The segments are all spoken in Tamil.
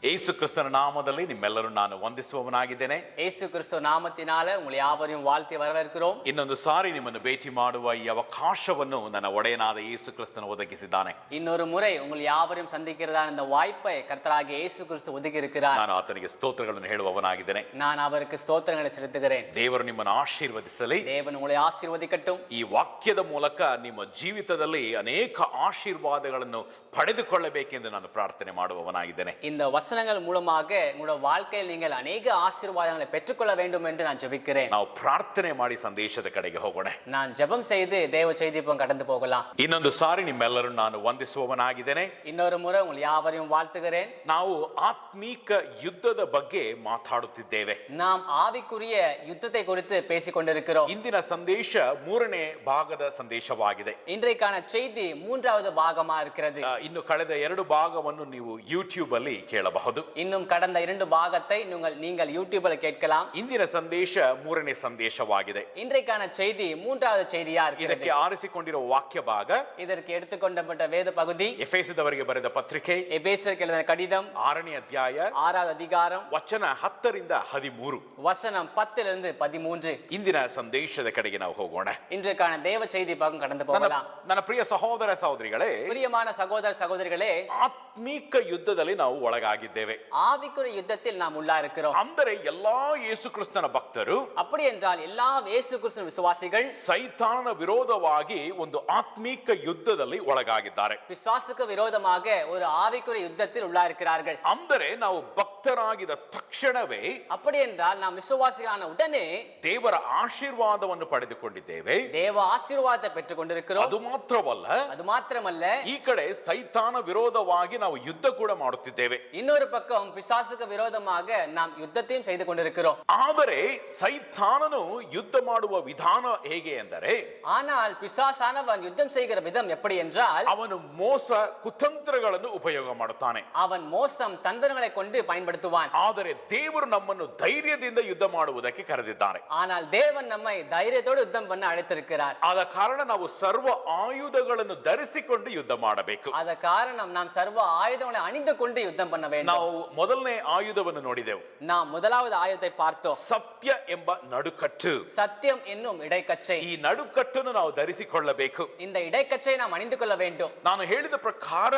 ಯೇಸು ಕ್ರಿಸ್ತನ ನಾಮದಲ್ಲಿ ನಿಮ್ಮೆಲ್ಲರೂ ನಾನು ವಂದಿಸುವವನಾಗಿದ್ದೇನೆ. ಯೇಸು ಕ್ರಿಸ್ತ ನಾಮத்தினால உங்களை யாவரையும் வாழ்த்தி வரவேற்கிறோம். ಇನ್ನೊಂದು ಸಾರಿ ನಿಮ್ಮನ್ನು ಭೇಟಿ ಮಾಡುವ ಈ ಅವಕಾಶವನ್ನು ನನ್ನ ಒಡೆಯನಾದ ಯೇಸು ಕ್ರಿಸ್ತನು ಒದಗಿಸಿದ್ದಾನೆ. இன்னொரு முறை உங்களை யாவரையும் சந்திக்கிறதான இந்த வாய்ப்பை கர்த்தராகிய இயேசு கிறிஸ்து ஒதுக்கி இருக்கிறார். ನಾನು ಆತನಿಗೆ ಸ್ತೋತ್ರಗಳನ್ನು ಹೇಳುವವನಾಗಿದ್ದೇನೆ. நான் அவருக்கு ஸ்தோத்திரங்களை செலுத்துகிறேன். ದೇವರು ನಿಮ್ಮನ್ನು ಆಶೀರ್ವದಿಸಲಿ. தேவன் உங்களை ஆசீர்வதிக்கட்டும். ಈ ವಾಕ್ಯದ ಮೂಲಕ ನಿಮ್ಮ ಜೀವಿತದಲ್ಲಿ ಅನೇಕ ಆಶೀರ್ವಾದಗಳನ್ನು ಪಡೆದುಕೊಳ್ಳಬೇಕೆಂದು ನಾನು ಪ್ರಾರ್ಥನೆ ಮಾಡುವವನಾಗಿದ್ದೇನೆ. இந்த வசனங்கள் மூலமாக உங்களுடைய வாழ்க்கையில் நீங்கள் அநேக ஆசீர்வாதங்களை பெற்றுக்கொள்ள வேண்டும் என்று நான் ஜெபிக்கிறேன். ನಾವು ಪ್ರಾರ್ಥನೆ ಮಾಡಿ ಸಂದೇಶದ ಕಡೆಗೆ ಹೋಗೋಣ. நான் ஜெபம் செய்து தேவ செய்திப்பம் கடந்து போகலாம். ಇನ್ನೊಂದು ಸಾರಿ ನಿಮ್ಮೆಲ್ಲರೂ ನಾನು ವಂದಿಸುವವನಾಗಿದ್ದೇನೆ. இன்னொரு முறை உங்களை யாவரையும் வாழ்த்துகிறேன். ನಾವು ಆತ್ಮೀಕ ಯುದ್ಧದ ಬಗ್ಗೆ ಮಾತಾಡುತ್ತಿದ್ದೇವೆ. நாம் ಆವಿக்குரிய ಯುದ್ಧத்தை குறித்து பேசிக் கொண்டிருக்கிறோம். ಇಂದಿನ ಸಂದೇಶ ಮೂರನೇ ಭಾಗದ ಸಂದೇಶವಾಗಿದೆ. இன்றைக்கான செய்தி மூன்றாவது பாகமா இருக்கிறது. ಇನ್ನು ಕಳೆದ 2 ಭಾಗವನ್ನು ನೀವು ಯೂಟ್ಯೂಬ್ ಅಲ್ಲಿ ಕೇಳಬಹುದು. இன்னும் கடந்த 2 பாகத்தை நீங்கள் யூடியூப்ல கேட்கலாம். ಇಂದಿನ ಸಂದೇಶ ಮೂರನೇ ಸಂದೇಶವಾಗಿದೆ. இன்றைக்கான செய்தி மூன்றாவது செய்தியா இருக்கிறது. ಇದಕ್ಕೆ ಆರಿಸಿಕೊಂಡಿರುವ ವಾಕ್ಯ ಭಾಗ, இதற்கு எடுத்துக்கொள்ளப்பட்ட வேத பகுதி ಎಫೆಸದವರಿಗೆ ಬರೆದ ಪತ್ರಿಕೆ எபேசியருக்கு எழுதின கடிதம் 6ನೇ ಅಧ್ಯಾಯ 6வது அதிகாரம் ವಚನ 10 ರಿಂದ 13 வசனம் 10 இருந்து 13. ಇಂದಿನ ಸಂದೇಶದ ಕಡೆಗೆ ನಾವು ಹೋಗೋಣ. இன்றைக்கான தேவ செய்தி பாகம் கடந்து போகலாம். ನನ್ನ ಪ್ರಿಯ ಸಹೋದರ ಸಹೋದರಿಗಳೇ, பிரியமான சகோதர சகோதரிகளே, ಆತ್ಮೀಕ ಯುದ್ಧದಲ್ಲಿ ನಾವು ಒಳಗಾಗಿದ್ದೇವೆ. ஆவிக்குரிய யுத்தத்தில் நாம் உள்ளா இருக்கிறோம். ಅಂದರೆ ಎಲ್ಲಾ ಯೇಸು ಕ್ರಿಸ್ತನ ಭಕ್ತರು, அப்படி என்றால் எல்லா இயேசு கிறிஸ்துவின் விசுவாசிகள் ಸೈತಾನನ ವಿರೋಧವಾಗಿ ಒಂದು ಆತ್ಮೀಕ ಯುದ್ಧದಲ್ಲಿ ಒಳಗಾಗಿದ್ದಾರೆ. பிசாசுக்கு விரோதமாக ஒரு ஆவிக்குரிய யுத்தத்தில் உள்ளா இருக்கிறார்கள். ಅಂದರೆ ನಾವು ಭಕ್ತರಾಗಿದ ತಕ್ಷಣವೇ, அப்படி என்றால் நாம் விசுவாசியான உடனே ದೇವರ ಆಶೀರ್ವಾದವನ್ನು ಪಡೆದುಕೊಂಡಿದ್ದೇವೆ. தேவ ஆசீர்வாதத்தை பெற்றுக் கொண்டிருக்கிறோம். ಅದು ಮಾತ್ರವಲ್ಲ, அது மாத்திரமல்ல, ಈ ಕಡೆ ಸೈತಾನ ವಿರೋಧವಾಗಿ ನಾವು ಯುದ್ಧ ಕೂಡ ಮಾಡುತ್ತಿದ್ದೇವೆ. இன்னொரு பக்கம் பிசாசுக்கு விரோதமாக நாம் யுத்தத்தையும் செய்து கொண்டிருக்கிறோம். ಆದರೆ ಸೈತಾನನು ಯುದ್ಧ ಮಾಡುವ ವಿಧಾನ ಹೇಗೆ ಎಂದರೆ, ஆனால் பிசாசானவன் யுத்தம் செய்கிற விதம் எப்படி என்றால், ಅವನು ಮೋಸ ಕುತಂತ್ರಗಳನ್ನು ಉಪಯೋಗ ಮಾಡುತ್ತಾನೆ. அவன் மோசம் தந்திரங்களை கொண்டு பயன்படுத்துவான். ಆದರೆ ದೇವರು ನಮ್ಮನ್ನು ಧೈರ್ಯದಿಂದ ಯುದ್ಧ ಮಾಡುವುದಕ್ಕೆ ಕರೆದಿದ್ದಾರೆ. ஆனால் தேவன் நம்மை தைரியத்தோடு யுத்தம் பண்ண அழைத்திருக்கிறார். ಆದ ಕಾರಣ ನಾವು ಸರ್ವ ಆಯುಧಗಳನ್ನು ಧರಿಸಿಕೊಂಡು ಯುದ್ಧ ಮಾಡಬೇಕು. ಅದ ಕಾರಣ நாம் சர்வ ஆயுதங்களை அணிந்து கொண்டு யுத்தம் பண்ண வேண்டும். ನಾವು ಮೊದಲನೇ ಆಯುಧವನ್ನು ನೋಡಿದೆವು. நாம் முதலாவது ஆயுதத்தை பார்த்தோம். ಸತ್ಯ ಎಂಬ ನಡುಕಟ್ಟು. சத்தியம் என்னும் இடைக்கச்சை. ಈ ನಡುಕಟ್ಟನ್ನು ನಾವು ಧರಿಸಿಕೊಳ್ಳಬೇಕು. இந்த இடைக்கச்சை நாம் அணிந்து கொள்ள வேண்டும். ನಾನು ಹೇಳಿದ ಪ್ರಕಾರ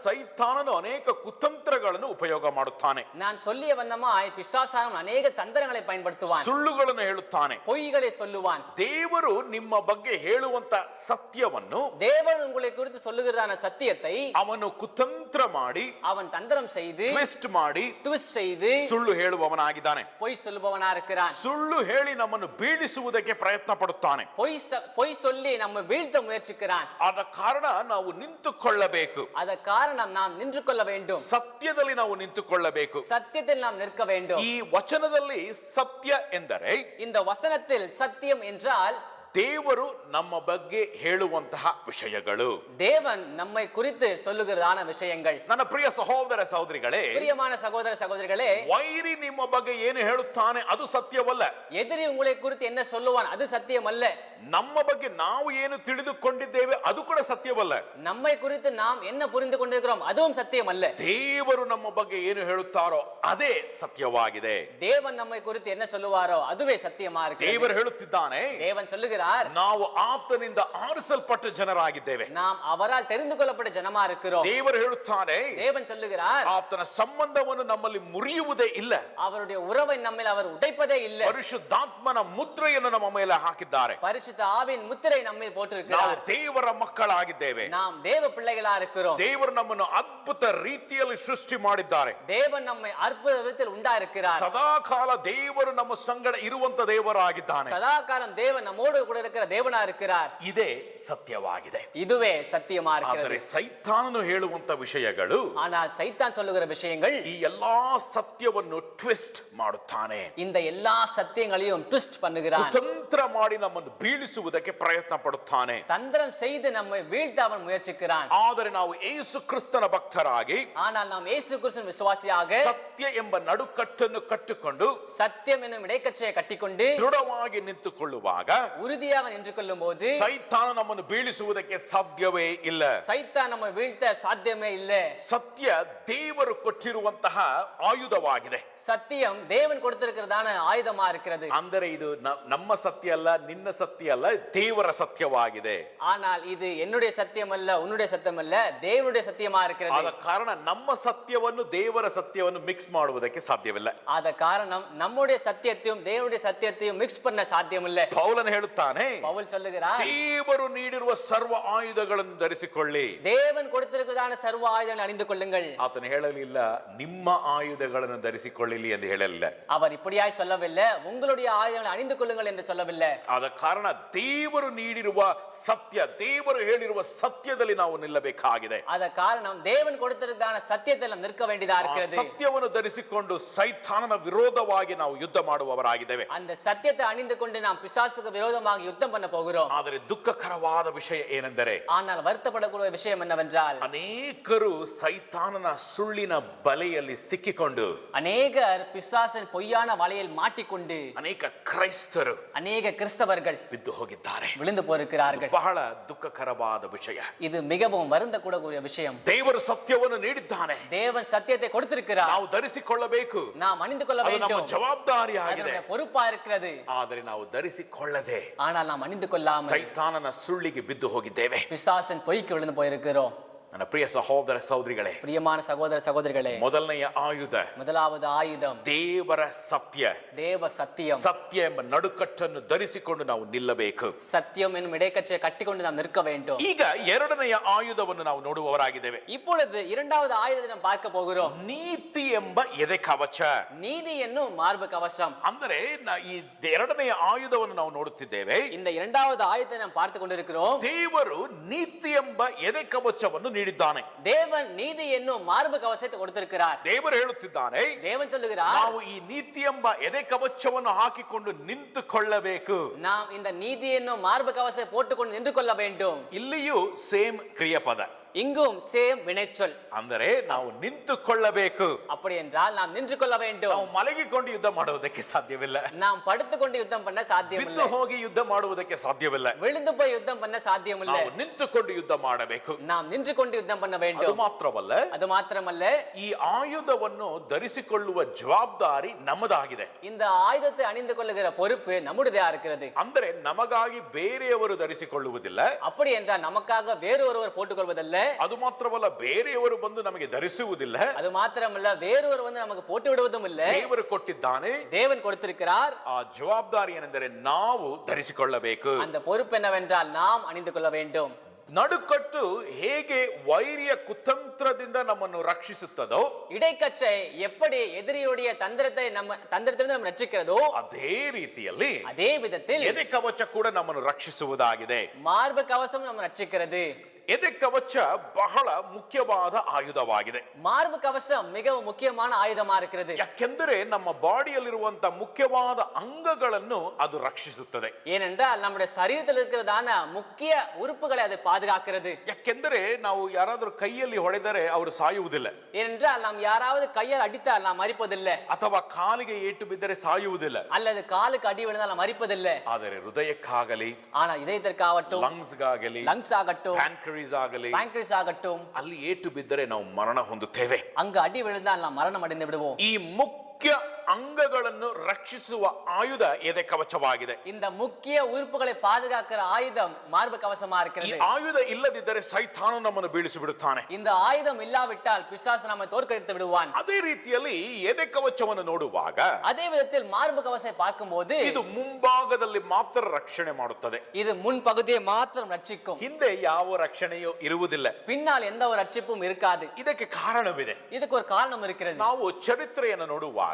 ಸೈತಾನನು ಅನೇಕ ಕುತಂತ್ರಗಳನ್ನು ಉಪಯೋಗ ಮಾಡುತ್ತಾನೆ. நான் சொல்லிய வண்ணமாய் பிசாசானவன் ಅನೇಕ ತಂತ್ರங்களை பயன்படுத்துவான். ಸುಳ್ಳುಗಳನ್ನು ಹೇಳುತ್ತಾನೆ. பொய்களை சொல்லுவான். ದೇವರು ನಿಮ್ಮ ಬಗ್ಗೆ ಹೇಳುವಂತ ಸತ್ಯವನ್ನು, தேவன் உங்களை குறித்து சொல்லுகிறதான சத்தியத்தை ಅವನು ಕುತಂತ್ರ ಮಾಡಿ, அவன் தந்திரம் செய்து, ಟ್ವಿಸ್ಟ್ ಮಾಡಿ, ட்விஸ்ட் செய்து ಸುಳ್ಳು ಹೇಳುವವನಾಗಿದ್ದಾನೆ. பொய் சொல்லுபவனா இருக்கிறான். ಸುಳ್ಳು ಹೇಳಿ ನಮ್ಮನ್ನು ಬೀಳಿಸುವುದಕ್ಕೆ ಪ್ರಯತ್ನ ಪಡುತ್ತಾನೆ. பொய் சொல்லி நம்ம வீழ்த்த முயற்சிக்கிறான். ಆದ ಕಾರಣ ನಾವು ನಿಂತುಕೊಳ್ಳಬೇಕು. ಅದ ಕಾರಣ நாம் நின்று கொள்ள வேண்டும். ಸತ್ಯದಲ್ಲಿ ನಾವು ನಿಂತುಕೊಳ್ಳಬೇಕು. சத்தியத்தில் நாம் நிற்க வேண்டும். ಈ ವಚನದಲ್ಲಿ ಸತ್ಯ ಎಂದರೆ, இந்த வசனத்தில் சத்தியம் என்றால் ದೇವರು ನಮ್ಮ ಬಗ್ಗೆ ಹೇಳುವಂತಹ ವಿಷಯಗಳು, தேவன் நம்மை குறித்து சொல்லுகிறதான விஷயங்கள். ನನ್ನ ಪ್ರಿಯ ಸಹೋದರ ಸಹೋದರಿಗಳೇ, பிரியமான சகோதர சகோதரிகளே, ವೈರಿ ನಿಮ್ಮ ಬಗ್ಗೆ ಏನು ಹೇಳುತ್ತಾನೆ ಅದು ಸತ್ಯವಲ್ಲ. எதிரி உங்களை குறித்து என்ன சொல்லுவான் அது சத்தியம் அல்ல. ನಮ್ಮ ಬಗ್ಗೆ ನಾವು ಏನು ತಿಳಿದುಕೊಂಡಿದ್ದೇವೆ ಅದು ಕೂಡ ಸತ್ಯವಲ್ಲ. நம்மை குறித்து நாம் என்ன புரிந்து கொண்டிருக்கிறோம் அதுவும் சத்தியம் அல்ல. ದೇವರು ನಮ್ಮ ಬಗ್ಗೆ ಏನು ಹೇಳುತ್ತಾರೋ ಅದೇ ಸತ್ಯವಾಗಿದೆ. தேவன் நம்மை குறித்து என்ன சொல்லுவாரோ அதுவே சத்தியமா இருக்கு. ದೇವರು ಹೇಳುತ್ತಿದ್ದಾನೆ, தேவன் சொல்லுகிறார், ನಾವು ಆತನಿಂದ ಆರಿಸಲ್ಪಟ್ಟ ಜನರಾಗಿದ್ದೇವೆ. நாம் அவரால் தெரிந்து கொள்ளப்பட்ட ஜனமா இருக்கிறோம். ದೇವರು ಹೇಳುತ್ತಾನೆ, தேவன் சொல்லுகிறார், ಆತನ ಸಂಬಂಧವನ್ನು ನಮ್ಮಲ್ಲಿ ಮುರಿಯುವುದೇ ಇಲ್ಲ. அவருடைய உறவை நம்மில் அவர் உடைப்பதே இல்லை. ಪರಿಶುದ್ಧಾತ್ಮನ ಮುದ್ರೆಯನ್ನು ನಮ್ಮ ಮೇಲೆ ಹಾಕಿದ್ದಾರೆ. பரிசுத்த ஆவியின் முத்திரை நம்மை போட்டிருக்கிறார். ನಾವು ದೇವರ ಮಕ್ಕಳಾಗಿದ್ದೇವೆ. நாம் தேவ பிள்ளைகளா இருக்கிறோம். ದೇವರು ನಮ್ಮನ್ನು ಅದ್ಭುತ ರೀತಿಯಲ್ಲಿ ಸೃಷ್ಟಿ ಮಾಡಿದ್ದಾರೆ. தேவன் நம்மை அற்புத விதத்தில் உண்டாயிருக்கிறார். ಸದಾಕಾಲ ದೇವರು ನಮ್ಮ ಸಂಗಡ ಇರುವಂತ ದೇವರಾಗಿದ್ದಾನೆ. சதா காலம் தேவன் நம்மோடு கூட இருக்கிற தேவனா இருக்கிறார். ಇದೇ ಸತ್ಯವಾಗಿದೆ. இதுவே சத்தியமா இருக்கிறது. ಆದರೆ ಸೈತಾನನು ಹೇಳುವಂತ ವಿಷಯಗಳು, ஆனால் சைத்தான் சொல்லுகிற விஷயங்கள் ಈ ಎಲ್ಲಾ ಸತ್ಯವನ್ನು ಟ್ವಿಸ್ಟ್ ಮಾಡುತ್ತಾನೆ. இந்த எல்லா சத்தியங்களையும் ட்விஸ்ட் பண்ணுகிறான். ಕುತಂತ್ರ ಮಾಡಿ ನಮ್ಮನ್ನು ಬೀಳಿಸುವುದಕ್ಕೆ ಪ್ರಯತ್ನ ಪಡುತ್ತಾನೆ. தந்திரம் செய்து நம்மை வீழ்த்த அவன் முயற்சிக்கிறான். ಆದರೆ ನಾವು ಯೇಸು ಕ್ರಿಸ್ತನ ಭಕ್ತರಾಗಿ ஆனால் நாம் இயேசு கிறிஸ்துவின் விசுவாசியாக ಸತ್ಯ ಎಂಬ ನಡುಕಟ್ಟನ್ನು ಕಟ್ಟಿಕೊಂಡು சத்தியம் என்னும் இடைக்கச்சையை கட்டிக்கொண்டு ದೃಢವಾಗಿ ನಿಂತುಕೊಳ್ಳುವಾಗ உறுதியாக நின்று கொள்ளும் போது ಸೈತಾನ ನಮ್ಮನ್ನು ಬೀಳಿಸುವುದಕ್ಕೆ ಸಾಧ್ಯವೇ ಇಲ್ಲ. சைத்தான் நம்ம வீழ்த்த சாத்தியமே இல்ல. ಸತ್ಯ ದೇವರು ಕೊಟ್ಟಿರುವಂತಹ ಆಯುಧವಾಗಿದೆ. சத்தியம் தேவன் கொடுத்திருக்கிறதான ஆயுதமா இருக்கிறது. ಅಂದರೆ ಇದು ನಮ್ಮ ಸತ್ಯ ಅಲ್ಲ, ನಿನ್ನ ಸತ್ಯ ಅಲ್ಲ, ದೇವರ ಸತ್ಯವಾಗಿದೆ. ஆனால் இது என்னுடைய சத்தியம் அல்ல, உன்னுடைய சத்தியம் அல்ல, தேவனுடைய சத்தியமா இருக்கிறது. ಆದ ಕಾರಣ ನಮ್ಮ ಸತ್ಯವನ್ನು ದೇವರ ಸತ್ಯವನ್ನು ಮಿಕ್ಸ್ ಮಾಡುವುದಕ್ಕೆ ಸಾಧ್ಯವಿಲ್ಲ. ಆದ காரணம் நம்முடைய சத்தியத்தையும் தேவனுடைய சத்தியத்தையும் மிக்ஸ் பண்ண சாத்தியம் இல்ல. ಪೌಲನು ಹೇಳುತ್ತಾನೆ, பவுல் சொல்லுகிறார், ದೇವರು ನೀಡಿರುವ ಸರ್ವ ಆಯುಧಗಳನ್ನು ಧರಿಸಿಕೊಳ್ಳಿ. தேவன் கொடுத்திருக்கிறதான ಸರ್ವ ಆಯುಧಗಳನ್ನು ಅಣಿந்து கொள்ளுங்கள். ಆತನು ಹೇಳಲಿಲ್ಲ ನಿಮ್ಮ ಆಯುಧಗಳನ್ನು ಧರಿಸಿಕೊಳ್ಳಲಿ ಎಂದು ಹೇಳಲಿಲ್ಲ. அவர் இப்படியாய் சொல்லவில்லை, உங்களுடைய ஆயுதங்களை அணிந்து கொள்ளுங்கள் என்று சொல்லவில்லை. ಆದ ಕಾರಣ ದೇವರು ನೀಡಿರುವ ಸತ್ಯ, ದೇವರು ಹೇಳಿರುವ ಸತ್ಯದಲ್ಲಿ ನಾವು ನಿಲ್ಲಬೇಕಾಗಿದೆ. ಆದ ಕಾರಣம் தேவன் கொடுத்திருக்கிறதான சத்தியத்தில் நாம் நிற்க வேண்டியதா இருக்கிறது. ಸತ್ಯವನ್ನು ಧರಿಸಿಕೊಂಡು ಸೈತಾನನ ವಿರೋಧವಾಗಿ ನಾವು ಯುದ್ಧ ಮಾಡುವವರಾಗಿದ್ದೇವೆ. அந்த சத்தியத்தை அணிந்து கொண்டு நாம் பிசாசுக்கு விரோதமாக யுத்தம் பண்ண போகிறோம். ಆದರೆ ದುಃಖಕರವಾದ ವಿಷಯ ಏನೆಂದರೆ, ஆனால் வருத்தப்படக்கூடிய விஷயம் என்னவென்றால், ಅನೇಕರು ಸೈತಾನನ ಸುಳ್ಳಿನ ಬಲೆಯಲ್ಲಿ ಸಿಕ್ಕಿಕೊಂಡು, அநேகர் பிசாசின் பொய்யான வலையில் மாட்டிக்கொண்டு, ಅನೇಕ ಕ್ರೈಸ್ತರು அநேக கிறிஸ்தவர்கள் ಬಿದ್ದು ಹೋಗಿದ್ದಾರೆ. விழுந்து போயிருக்கிறார்கள். ಬಹಳ ದುಃಖಕರವಾದ ವಿಷಯ. இது மிகவும் வருந்தக்கூடக்கூடிய விஷயம். ದೇವರು ಸತ್ಯವನ್ನು ನೀಡಿದ್ದಾನೆ, தேவன் சத்தியத்தை கொடுத்திருக்கிறார். ನಾವು ಧರಿಸಿಕೊಳ್ಳಬೇಕು, நாம் அணிந்து கொள்ள ಅದು ನಮ್ಮ வேண்டும், ಜವಾಬ್ದಾರಿ அது ಆಗಿದೆ. நம்முடைய பொறுப்பா இருக்கிறது. ಆದರೆ ನಾವು ಧರಿಸಿಕೊಳ್ಳದೆ ஆனால் நாம் அணிந்து கொள்ளாமல் ಸೈತಾನನ ಸುಳ್ಳಿಗೆ ಬಿದ್ದು ಹೋಗಿದ್ದೇವೆ. பிசாசின் பொய்க்கு விழுந்து போயிருக்கிறோம். ನನ್ನ ಪ್ರಿಯ ಸಹೋದರ ಸಹೋದರಿಗಳೇ, பிரியமான சகோதர சகோதரிகளே, ಮೊದಲನೆಯ ಆಯುಧ முதலாவது ஆயுதம் ದೇವರ ಸತ್ಯ. தேவ சத்தியம். ಸತ್ಯ ಎಂಬ ನಡುಕಟ್ಟನ್ನು ಧರಿಸಿಕೊಂಡು ನಾವು ನಿಲ್ಲಬೇಕು. சத்தியம் என்னும் இடைக்கச்சையை கட்டிக்கொண்டு நாம் நிற்க வேண்டும். ಈಗ ಎರಡನೆಯ ಆಯುಧವನ್ನು ನಾವು ನೋಡುವವರಾಗಿದ್ದೇವೆ. இப்பொழுது இரண்டாவது ஆயுதத்தை நாம் பார்க்க போகிறோம். ನೀತಿ ಎಂಬ ಎದೆ ಕವಚ. நீதி என்னும் மார்பு கவசம். ಅಂದರೆ ಈ ಎರಡನೆಯ ಆಯುಧವನ್ನು ನಾವು ನೋಡುತ್ತಿದ್ದೇವೆ. இந்த இரண்டாவது ஆயுதத்தை நாம் பார்த்து கொண்டிருக்கிறோம். ದೇವರು ನೀತಿ ಎಂಬ ಎದೆ ಕವಚವನ್ನು ನೀಡಿದ್ದಾನೆ. தேவன் நீதி என்னும் மார்பு கவசத்தை கொடுத்திருக்கிறார். ದೇವರು ಹೇಳುತ್ತಿದ್ದಾನೆ, தேவன் சொல்லுகிறார், ನಾವು ಈ ನೀತಿ ಎಂಬ ಎದೆ ಕವಚವನ್ನು ಹಾಕಿಕೊಂಡು ನಿಂತುಕೊಳ್ಳಬೇಕು. நாம் இந்த நீதி என்னும் மார்பு கவசத்தை போட்டுக்கொண்டு நின்று கொள்ள வேண்டும். ಇಲ್ಲಿಯೂ ಸೇಮ್ ಕ್ರಿಯಾಪದ. இங்கும் சேம் வினைச்சொல். ಅಂದರೆ ನಾವು ನಿಂತುಕೊಳ್ಳಬೇಕು. அப்படி என்றால் நாம் நின்று கொள்ள வேண்டும். ನಾವು ಮಲಗಿಕೊಂಡು ಯುದ್ಧ ಮಾಡುವುದಕ್ಕೆ ಸಾಧ್ಯವಿಲ್ಲ. நாம் படுத்துக்கொண்டு யுத்தம் பண்ண சாத்தியம் ಬಿದ್ದು இல்லை. ಹೋಗಿ ಯುದ್ಧ ಮಾಡುವುದಕ್ಕೆ ಸಾಧ್ಯವಿಲ್ಲ. விழுந்து போய் யுத்தம் பண்ண சாத்தியம் இல்லை. ನಾವು ನಿಂತುಕೊಂಡು ಯುದ್ಧ ಮಾಡಬೇಕು. நாம் நின்று கொண்டு யுத்தம் பண்ண ಅದು வேண்டும். ಮಾತ್ರವಲ್ಲ, அது மாத்திரமல்ல, ಈ ಆಯುಧವನ್ನು ಧರಿಸಿಕೊಳ್ಳುವ ಜವಾಬ್ದಾರಿ ನಮ್ಮದಾಗಿದೆ. இந்த ஆயுதத்தை அணிந்து கொள்ளுகிற பொறுப்பு நம்முடையதா இருக்கிறது. ಅಂದರೆ ನಮಗಾಗಿ ಬೇರೆಯವರು ಧರಿಸಿಕೊಳ್ಳುವುದಿಲ್ಲ. அப்படி என்றால் நமக்காக வேறு ஒருவர் போட்டுக்கொள்வதல்ல. ಅದು ಮಾತ್ರವಲ್ಲ, ಬೇರೆಯವರು ಬಂದು ನಮಗೆ ಧರಿಸುವುದಿಲ್ಲ. அது மாத்திரமல்ல, வேறொரு வந்து நமக்கு போட்டு விடுவதும் இல்லை. ದೇವರು ಕೊಟ್ಟಿದ್ದಾನೆ. தேவன் கொடுத்திருக்கிறார். ಆ ಜವಾಬ್ದಾರಿ ಏನೆಂದರೆ ನಾವು ಧರಿಸಿಕೊಳ್ಳಬೇಕು. அந்த பொறுப்பு என்னவென்றால் நாம் அணிந்து கொள்ள வேண்டும். ನಡುಕಟ್ಟು ಹೇಗೆ ವೈರಿಯ ಕುತಂತ್ರದಿಂದ ನಮ್ಮನ್ನು ರಕ್ಷಿಸುತ್ತದೋ, இடைக்கச்சை எப்படி எதிரியுடைய தந்திரத்திலிருந்து நம்ம ரட்சிக்கிறதோ, ಅದೇ ರೀತಿಯಲ್ಲಿ அதே விதத்தில் ಎದೆ ಕವಚ ಕೂಡ ನಮ್ಮನ್ನು ರಕ್ಷಿಸುವುದಾಗಿದೆ. மார்பு கவசம் நம்ம ரட்சிக்கிறது. ಎದೆ ಕವಚ ಬಹಳ ಮುಖ್ಯವಾದ ಆಯುಧವಾಗಿದೆ. மார்பு கவசம் மிகவும் முக்கியமான ஆயுதமா இருக்கிறது. ಯಾಕೆಂದರೆ ನಮ್ಮ ಬಾಡಿಯಲ್ಲಿರುವಂತಹ ಮುಖ್ಯವಾದ ಅಂಗಗಳನ್ನು ಅದು ರಕ್ಷಿಸುತ್ತದೆ. ஏனென்றால் நம்முடைய சரீரத்தில் இருக்கிறதான முக்கிய உறுப்புகளை அது பாதுகாக்கிறது. ಯಾಕೆಂದರೆ ನಾವು ಯಾರಾದರೂ ಕೈಯಲ್ಲಿ ಹೊಡೆದರೆ ಅವರು ಸಾಯುವುದಿಲ್ಲ. ஏனென்றால் நாம் யாராவது கையால் அடித்தால் நாம் மரிப்பதில்லை. ಅಥವಾ ಕಾಲಿಗೆ ಏಟು ಬಿದ್ದರೆ ಸಾಯುವುದಿಲ್ಲ. அல்லது காலுக்கு அடி விழுந்தால் நாம் மரிப்பதில்லை. ಆದರೆ ಹೃದಯಕ್ಕಾಗಲಿ, ஆனால் இதயத்திற்காகட்டும், ಲಂಗ್ಸ್ಗಾಗಲಿ, லங்ஸ் ஆகட்டும், ಆಗಲಿ, ಪ್ಯಾಂಕ್ರೀಸ್ ஆகட்டும், ಅಲ್ಲಿ ಏಟು ಬಿದ್ದರೆ ನಾವು ಮರಣ ಹೊಂದುತ್ತೇವೆ. அங்கு அடி விழுந்தால் நாம் மரணம் அடைந்து விடுவோம். ಈ ಮುಖ್ಯ ಅಂಗಗಳನ್ನು ರಕ್ಷಿಸುವ ಆಯುಧ ಎದೆ ಕವಚವಾಗಿದೆ. இந்த முக்கிய உறுப்புகளை பாதுகாக்கிற ஆயுதம் மார்பு கவசமா ಈ இருக்கிறது. ಆಯುಧ ಇಲ್ಲದಿದ್ದರೆ ಸೈತಾನ ನಮ್ಮನ್ನು ಬೀಳಿಸಿ ಬಿಡುತ್ತಾನೆ. இந்த ஆயுதம் இல்லாவிட்டால் பிசாசு நம்மை தோற்கடித்து விடுவான். ಅದೇ ರೀತಿಯಲ್ಲಿ ಎದೆ ಕವಚವನ್ನು ನೋಡುವಾಗ அதே விதத்தில் மார்பு கவசத்தை பார்க்கும்போது ಇದು ಮುಂಭಾಗದಲ್ಲಿ ಮಾತ್ರ ರಕ್ಷಣೆ ಮಾಡುತ್ತದೆ. இது முன் பகுதியை மாத்திரம் ரட்சிக்கும். ಹಿಂದೆ ಯಾವ ರಕ್ಷಣೆಯೂ ಇರುವುದಿಲ್ಲ. பின்னால் எந்த ஒரு ரட்சிப்பும் இருக்காது. ಇದಕ್ಕೆ ಕಾರಣವಿದೆ. இதுக்கு ஒரு காரணம் இருக்கிறது. ನಾವು ಚರಿತ್ರೆಯನ್ನು ನೋಡುವಾಗ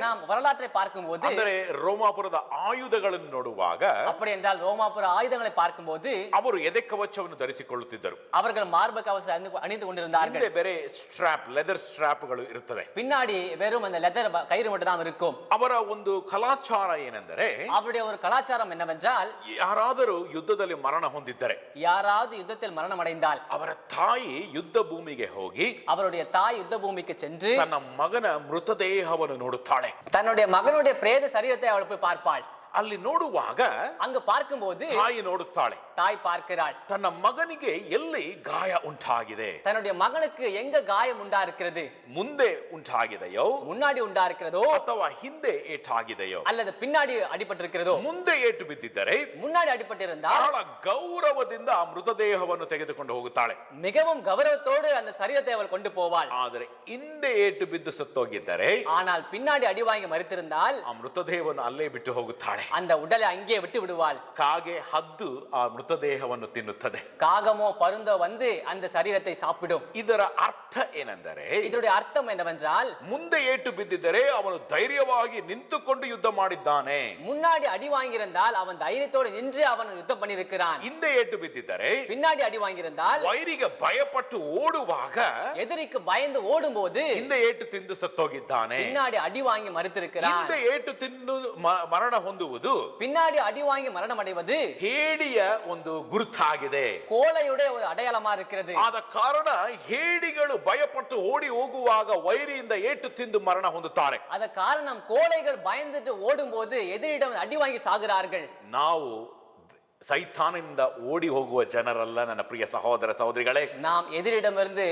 நாம் வரலாற்றை பார்க்கும்போது ಅಂದರೆ ರೋಮಾಪುರದ ಆಯುಧಗಳನ್ನು ನೋಡುವಾಗ அப்படி என்றால் ரோமாபுர ஆயுதங்களை பார்க்கும்போது ಅವರು ಎದೆ ಕವಚವನ್ನು ಧರಿಸಿಕೊಳ್ಳುತ್ತಿದ್ದರು. அவர்கள் மார்பு கவசம் அணிந்து கொண்டிருந்தார்கள். ಹಿಂದೆ ಬೇರೆ ಸ್ಟ್ರಾಪ್, ಲೆದರ್ ಸ್ಟ್ರಾಪ್ಗಳು ಇರುತ್ತವೆ. பின்னாடி வெறும் அந்த லெதர் கயிறு மட்டும் தான் இருக்கும். ಅವರ ಒಂದು ಕಲಾಚಾರ ಏನೆಂದರೆ, அவருடைய ஒரு கலாச்சாரம் என்னவென்றால், ಯಾರಾದರೂ ಯುದ್ಧದಲ್ಲಿ ಮರಣ ಹೊಂದಿದ್ದರೆ யாராவது யுத்தத்தில் மரணம் அடைந்தால் ಅವರ ತಾಯಿ ಯುದ್ಧ ಭೂಮಿಗೆ ಹೋಗಿ அவருடைய தாய் யுத்த பூமிக்கு சென்று ತನ್ನ ಮಗನ ಮೃತದೇಹವನ್ನು ನೋಡುತ್ತಾಳೆ. தன்னுடைய மகனுடைய பிரேத சரீரத்தை அவள் போய் பார்ப்பாள். ಅಲ್ಲಿ ನೋಡುವಾಗ அங்கு பார்க்கும்போது ತಾಯಿ ನೋಡುತ್ತಾಳೆ, தாய் பார்க்கிறாள், ತನ್ನ ಮಗನಿಗೆ ಎಲ್ಲಿ ಗಾಯ ಉಂಟಾಗಿದೆ, தன்னுடைய மகனுக்கு எங்க காயம் உண்டா இருக்கிறது, ಮುಂದೆ ಉಂಟಾಗಿದೆಯೋ முன்னாடி உண்டா இருக்கிறதோ ಅಥವಾ ಹಿಂದೆ ಏಟಾಗಿದೆಯೋ, அல்லது பின்னாடி அடிபட்டிருக்கிறதோ. ಮುಂದೆ ಏಟು ಬಿದ್ದಿದ್ದರೆ முன்னாடி அடிபட்டிருந்தால் ಬಹಳ ಗೌರವದಿಂದ ಆ ಮೃತದೇಹವನ್ನು ತೆಗೆದುಕೊಂಡು ಹೋಗುತ್ತಾಳೆ. மிகவும் கௌரவத்தோடு அந்த சரீரத்தை அவள் கொண்டு போவாள். ಆದರೆ ಹಿಂದೆ ಏಟು ಬಿದ್ದು ಸತ್ತೋಗಿದ್ದರೆ ஆனால் பின்னாடி அடி வாங்கி மறித்திருந்தால் ಆ ಮೃತದೇಹವನ್ನು ಅಲ್ಲೇ ಬಿಟ್ಟು ಹೋಗುತ್ತಾಳೆ. அந்த உடலை அங்கே விட்டு விடுவாள். ಕಾಗೆ ಹದ್ದು ಆ ಮೃತದೇಹವನ್ನು ತಿನ್ನುತ್ತದೆ. காகமோ பருந்தோ வந்து அந்த சரீரத்தை சாப்பிடும். ಇದರ ಅರ್ಥ ಏನೆಂದರೆ, இதனுடைய அர்த்தம் என்னவென்றால், ಮುಂದೆ ಏಟು ಬಿದ್ದಿದ್ದರೆ ಅವನು ಧೈರ್ಯವಾಗಿ ನಿಂತುಕೊಂಡು ಯುದ್ಧ ಮಾಡಿದ್ದಾನೆ. முன்னாடி அடி வாங்கியிருந்தால் அவன் தைரியத்தோடு நின்று அவன் யுத்தம் பண்ணியிருக்கிறான். ಹಿಂದೆ ಏಟು ಬಿದ್ದಿದ್ದರೆ பின்னாடி அடி வாங்கியிருந்தால் ವೈರಿಗೆ ಭಯಪಟ್ಟು ಓಡುವಾಗ எதிரிக்கு பயந்து ஓடும்போது ಹಿಂದೆ ಏಟು ತಿಂದು ಸತ್ತೋಗಿದ್ದಾನೆ. பின்னாடி அடி வாங்கி மறித்திருக்கிறான். ಹಿಂದೆ ಏಟು ತಿಂದು ಮರಣ ಹೊಂದುವುದು பின்னாடி அடி வாங்கி மரணம் அடைவது ಹೇಡಿಯ ಒಂದು ಗುರುತಾಗಿದೆ. கோழையுடைய ஒரு அடையாளமா இருக்கிறது. ಆದ ಕಾರಣ ಹೇಡಿಗಳು ಭಯಪಟ್ಟು ಓಡಿ ಹೋಗುವಾಗ ವೈರಿಯಿಂದ ಏಟು ತಿಂದು ಮರಣ ಹೊಂದುತ್ತಾರೆ. அத காரணம் கோழைகள் பயந்துட்டு ஓடும்போது எதிரிடம் அடி வாங்கி சாகிறார்கள். ನಾವು ಸೈತಾನಿಂದ ಓಡಿ ಹೋಗುವ ಜನರಲ್ಲ ನನ್ನ ಪ್ರಿಯ ಸಹೋದರ ಸಹೋದರಿಗಳೇ. நாம் எதிரிடமிருந்து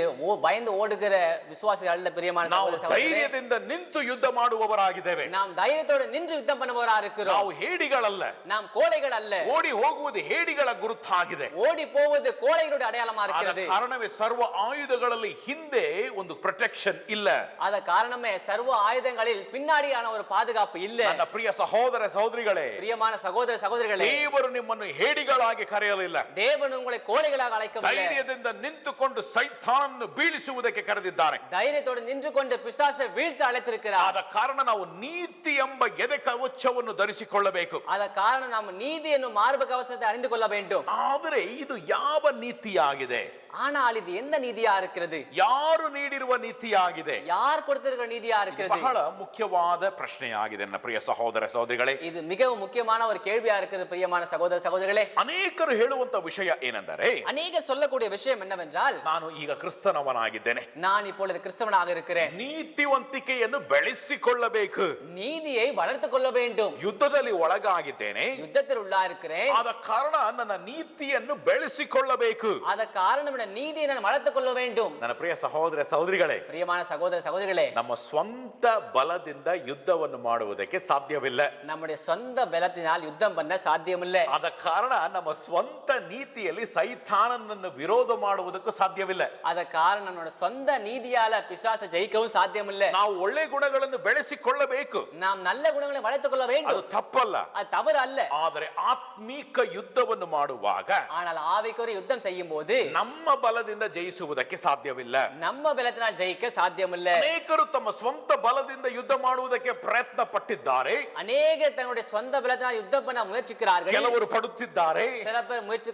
பயந்து ஓடுகிற விசுவாசிகள் அல்ல பிரியமான ನಾವು சகோதர சகோதரிகளே. ಧೈರ್ಯದಿಂದ ನಿಂತು ಯುದ್ಧ ಮಾಡುವವರಾಗಿದ್ದೇವೆ. நாம் தைரியத்தோடு நின்று யுத்தம் பண்ணுவவரா இருக்கிறோம். ನಾವು ಹೇಡಿಗಳಲ್ಲ. நாம் கோழைகள் அல்ல. ಓಡಿ ಹೋಗುವುದು ಹೇಡಿಗಳ ಗುರುತಾಗಿದೆ. ஓடி போவது கோழைகளுடைய அடையாளமா ಆದ இருக்கிறது. ಕಾರಣವೇ ಸರ್ವ ಆಯುಧಗಳಲ್ಲಿ ಹಿಂದೆ ಒಂದು ಪ್ರೊಟೆಕ್ಷನ್ ಇಲ್ಲ. அத காரணமே சர்வ ஆயுதங்களில் பின்னாடியான ஒரு பாதுகாப்பு இல்ல. ನನ್ನ ಪ್ರಿಯ ಸಹೋದರ ಸಹೋದರಿಗಳೇ, பிரியமான சகோதர சகோதரிகளே, ದೇವರು ನಿಮ್ಮನ್ನು ಹೇಡಿಗಳಾಗಿ ಕರೆಯಲಿಲ್ಲ. தேவன் உங்களை கோழைகளாக அழைக்கவில்லை. ಧೈರ್ಯದಿಂದ ನಿಂತುಕೊಂಡು ಸೈತಾನನ್ನು ಬೀಳಿಸುವುದಕ್ಕೆ ಕರೆದಿದ್ದಾನೆ. தைரியத்தோடு நின்று கொண்டு பிசாசை வீழ்த்த அழைத்திருக்கிறார். ಆದ ಕಾರಣ ನಾವು ನೀತಿ ಎಂಬ ಎದೆ ಕವಚವನ್ನು ಧರಿಸಿಕೊಳ್ಳಬೇಕು. அத காரணம் நாம் நீதி என்னும் மார்பு கவசத்தை அணிந்து கொள்ள வேண்டும். ಆದರೆ ಇದು ಯಾವ ನೀತಿಯಾಗಿದೆ? ஆனால் இது எந்த நீதியா இருக்கிறது? ಯಾರು ನೀಡಿರುವ ನೀತಿಯಾಗಿದೆ? யார் கொடுத்திருக்கிற நீதியா இருக்கிறது? ಬಹಳ ಮುಖ್ಯವಾದ ಪ್ರಶ್ನೆಯಾಗಿದೆ ನನ್ನ ಪ್ರಿಯ ಸಹೋದರ ಸಹೋದರಿಗಳೇ. இது மிகவும் முக்கியமான ஒரு கேள்வியா இருக்குது பிரியமான சகோதர சகோதரிகளே. ಅನೇಕರು ಹೇಳುವಂತ ವಿಷಯ ಏನೆಂದರೆ, அநேகர் சொல்லக்கூடிய விஷயம் என்னவென்றால், ನಾನು ಈಗ ಕ್ರಿಸ್ತನವನಾಗಿದ್ದೇನೆ, நான் இப்பொழுது கிறிஸ்தவனாக இருக்கிறேன், ನೀತಿವಂತಿಕೆಯನ್ನು ಬೆಳೆಸಿಕೊಳ್ಳಬೇಕು, நீதியை வளர்த்துக் கொள்ள வேண்டும், ಯುದ್ಧದಲ್ಲಿ ಒಳಗಾಗಿದ್ದೇನೆ, யுத்தத்தில் உள்ளா இருக்கிறேன், ಆದ ಕಾರಣ ನನ್ನ ನೀತಿಯನ್ನು ಬೆಳೆಸಿಕೊಳ್ಳಬೇಕು. அத காரணம் என்ற நீதியை நான் வளர்த்துக் கொள்ள வேண்டும். ನನ್ನ ಪ್ರಿಯ ಸಹೋದರ ಸಹೋದರಿಗಳೇ, பிரியமான சகோதர சகோதரிகளே, ನಮ್ಮ ಸ್ವಂತ ಬಲದಿಂದ ಯುದ್ಧವನ್ನು ಮಾಡುವುದಕ್ಕೆ ಸಾಧ್ಯವಿಲ್ಲ. நம்முடைய சொந்த பலத்தினால் யுத்தம் பண்ண சாத்தியமில்லை. ಆದ ಕಾರಣ ನಮ್ಮ ಸ್ವಂತ ನೀತಿಯಲ್ಲಿ ಸೈತಾನನನ್ನು ವಿರೋಧ ಮಾಡುವುದಕ್ಕೂ ಸಾಧ್ಯವಿಲ್ಲ. அத காரணம் நம்முடைய சொந்த நீதியால பிசாசை ஜெயிக்கவும் சாத்தியமில்லை. ನಾವು ಒಳ್ಳೆ ಗುಣಗಳನ್ನು ಬೆಳೆಸಿಕೊಳ್ಳಬೇಕು, நாம் நல்ல குணங்களை வளர்த்துக் கொள்ள ಅದು வேண்டும், ತಪ್ಪಲ್ಲ. அது தவறு அல்ல. ಆದರೆ ಆತ್ಮೀಕ ಯುದ್ಧವನ್ನು ಮಾಡುವಾಗ ஆனால் ஆவிக்குரிய யுத்தம் செய்யும் போது ನಮ್ಮ ಬಲದಿಂದ ಜಯಿಸುವುದಕ್ಕೆ ಸಾಧ್ಯವಿಲ್ಲ. நம்ம பலத்தினால் ஜெயிக்க சாத்தியமில்லை. ಅನೇಕರು ತಮ್ಮ ಸ್ವಂತ ಬಲದಿಂದ ಯುದ್ಧ ಮಾಡುವುದಕ್ಕೆ ಪ್ರಯತ್ನ ಪಟ್ಟಿದ್ದಾರೆ, அநேகர் தங்களுடைய சொந்த பலத்தினால் யுத்தம் பண்ண முயற்சிக்கிறார்கள், ಕೆಲವರು ಪಡುತ್ತಿದ್ದಾರೆ, சில பேர் முயற்சி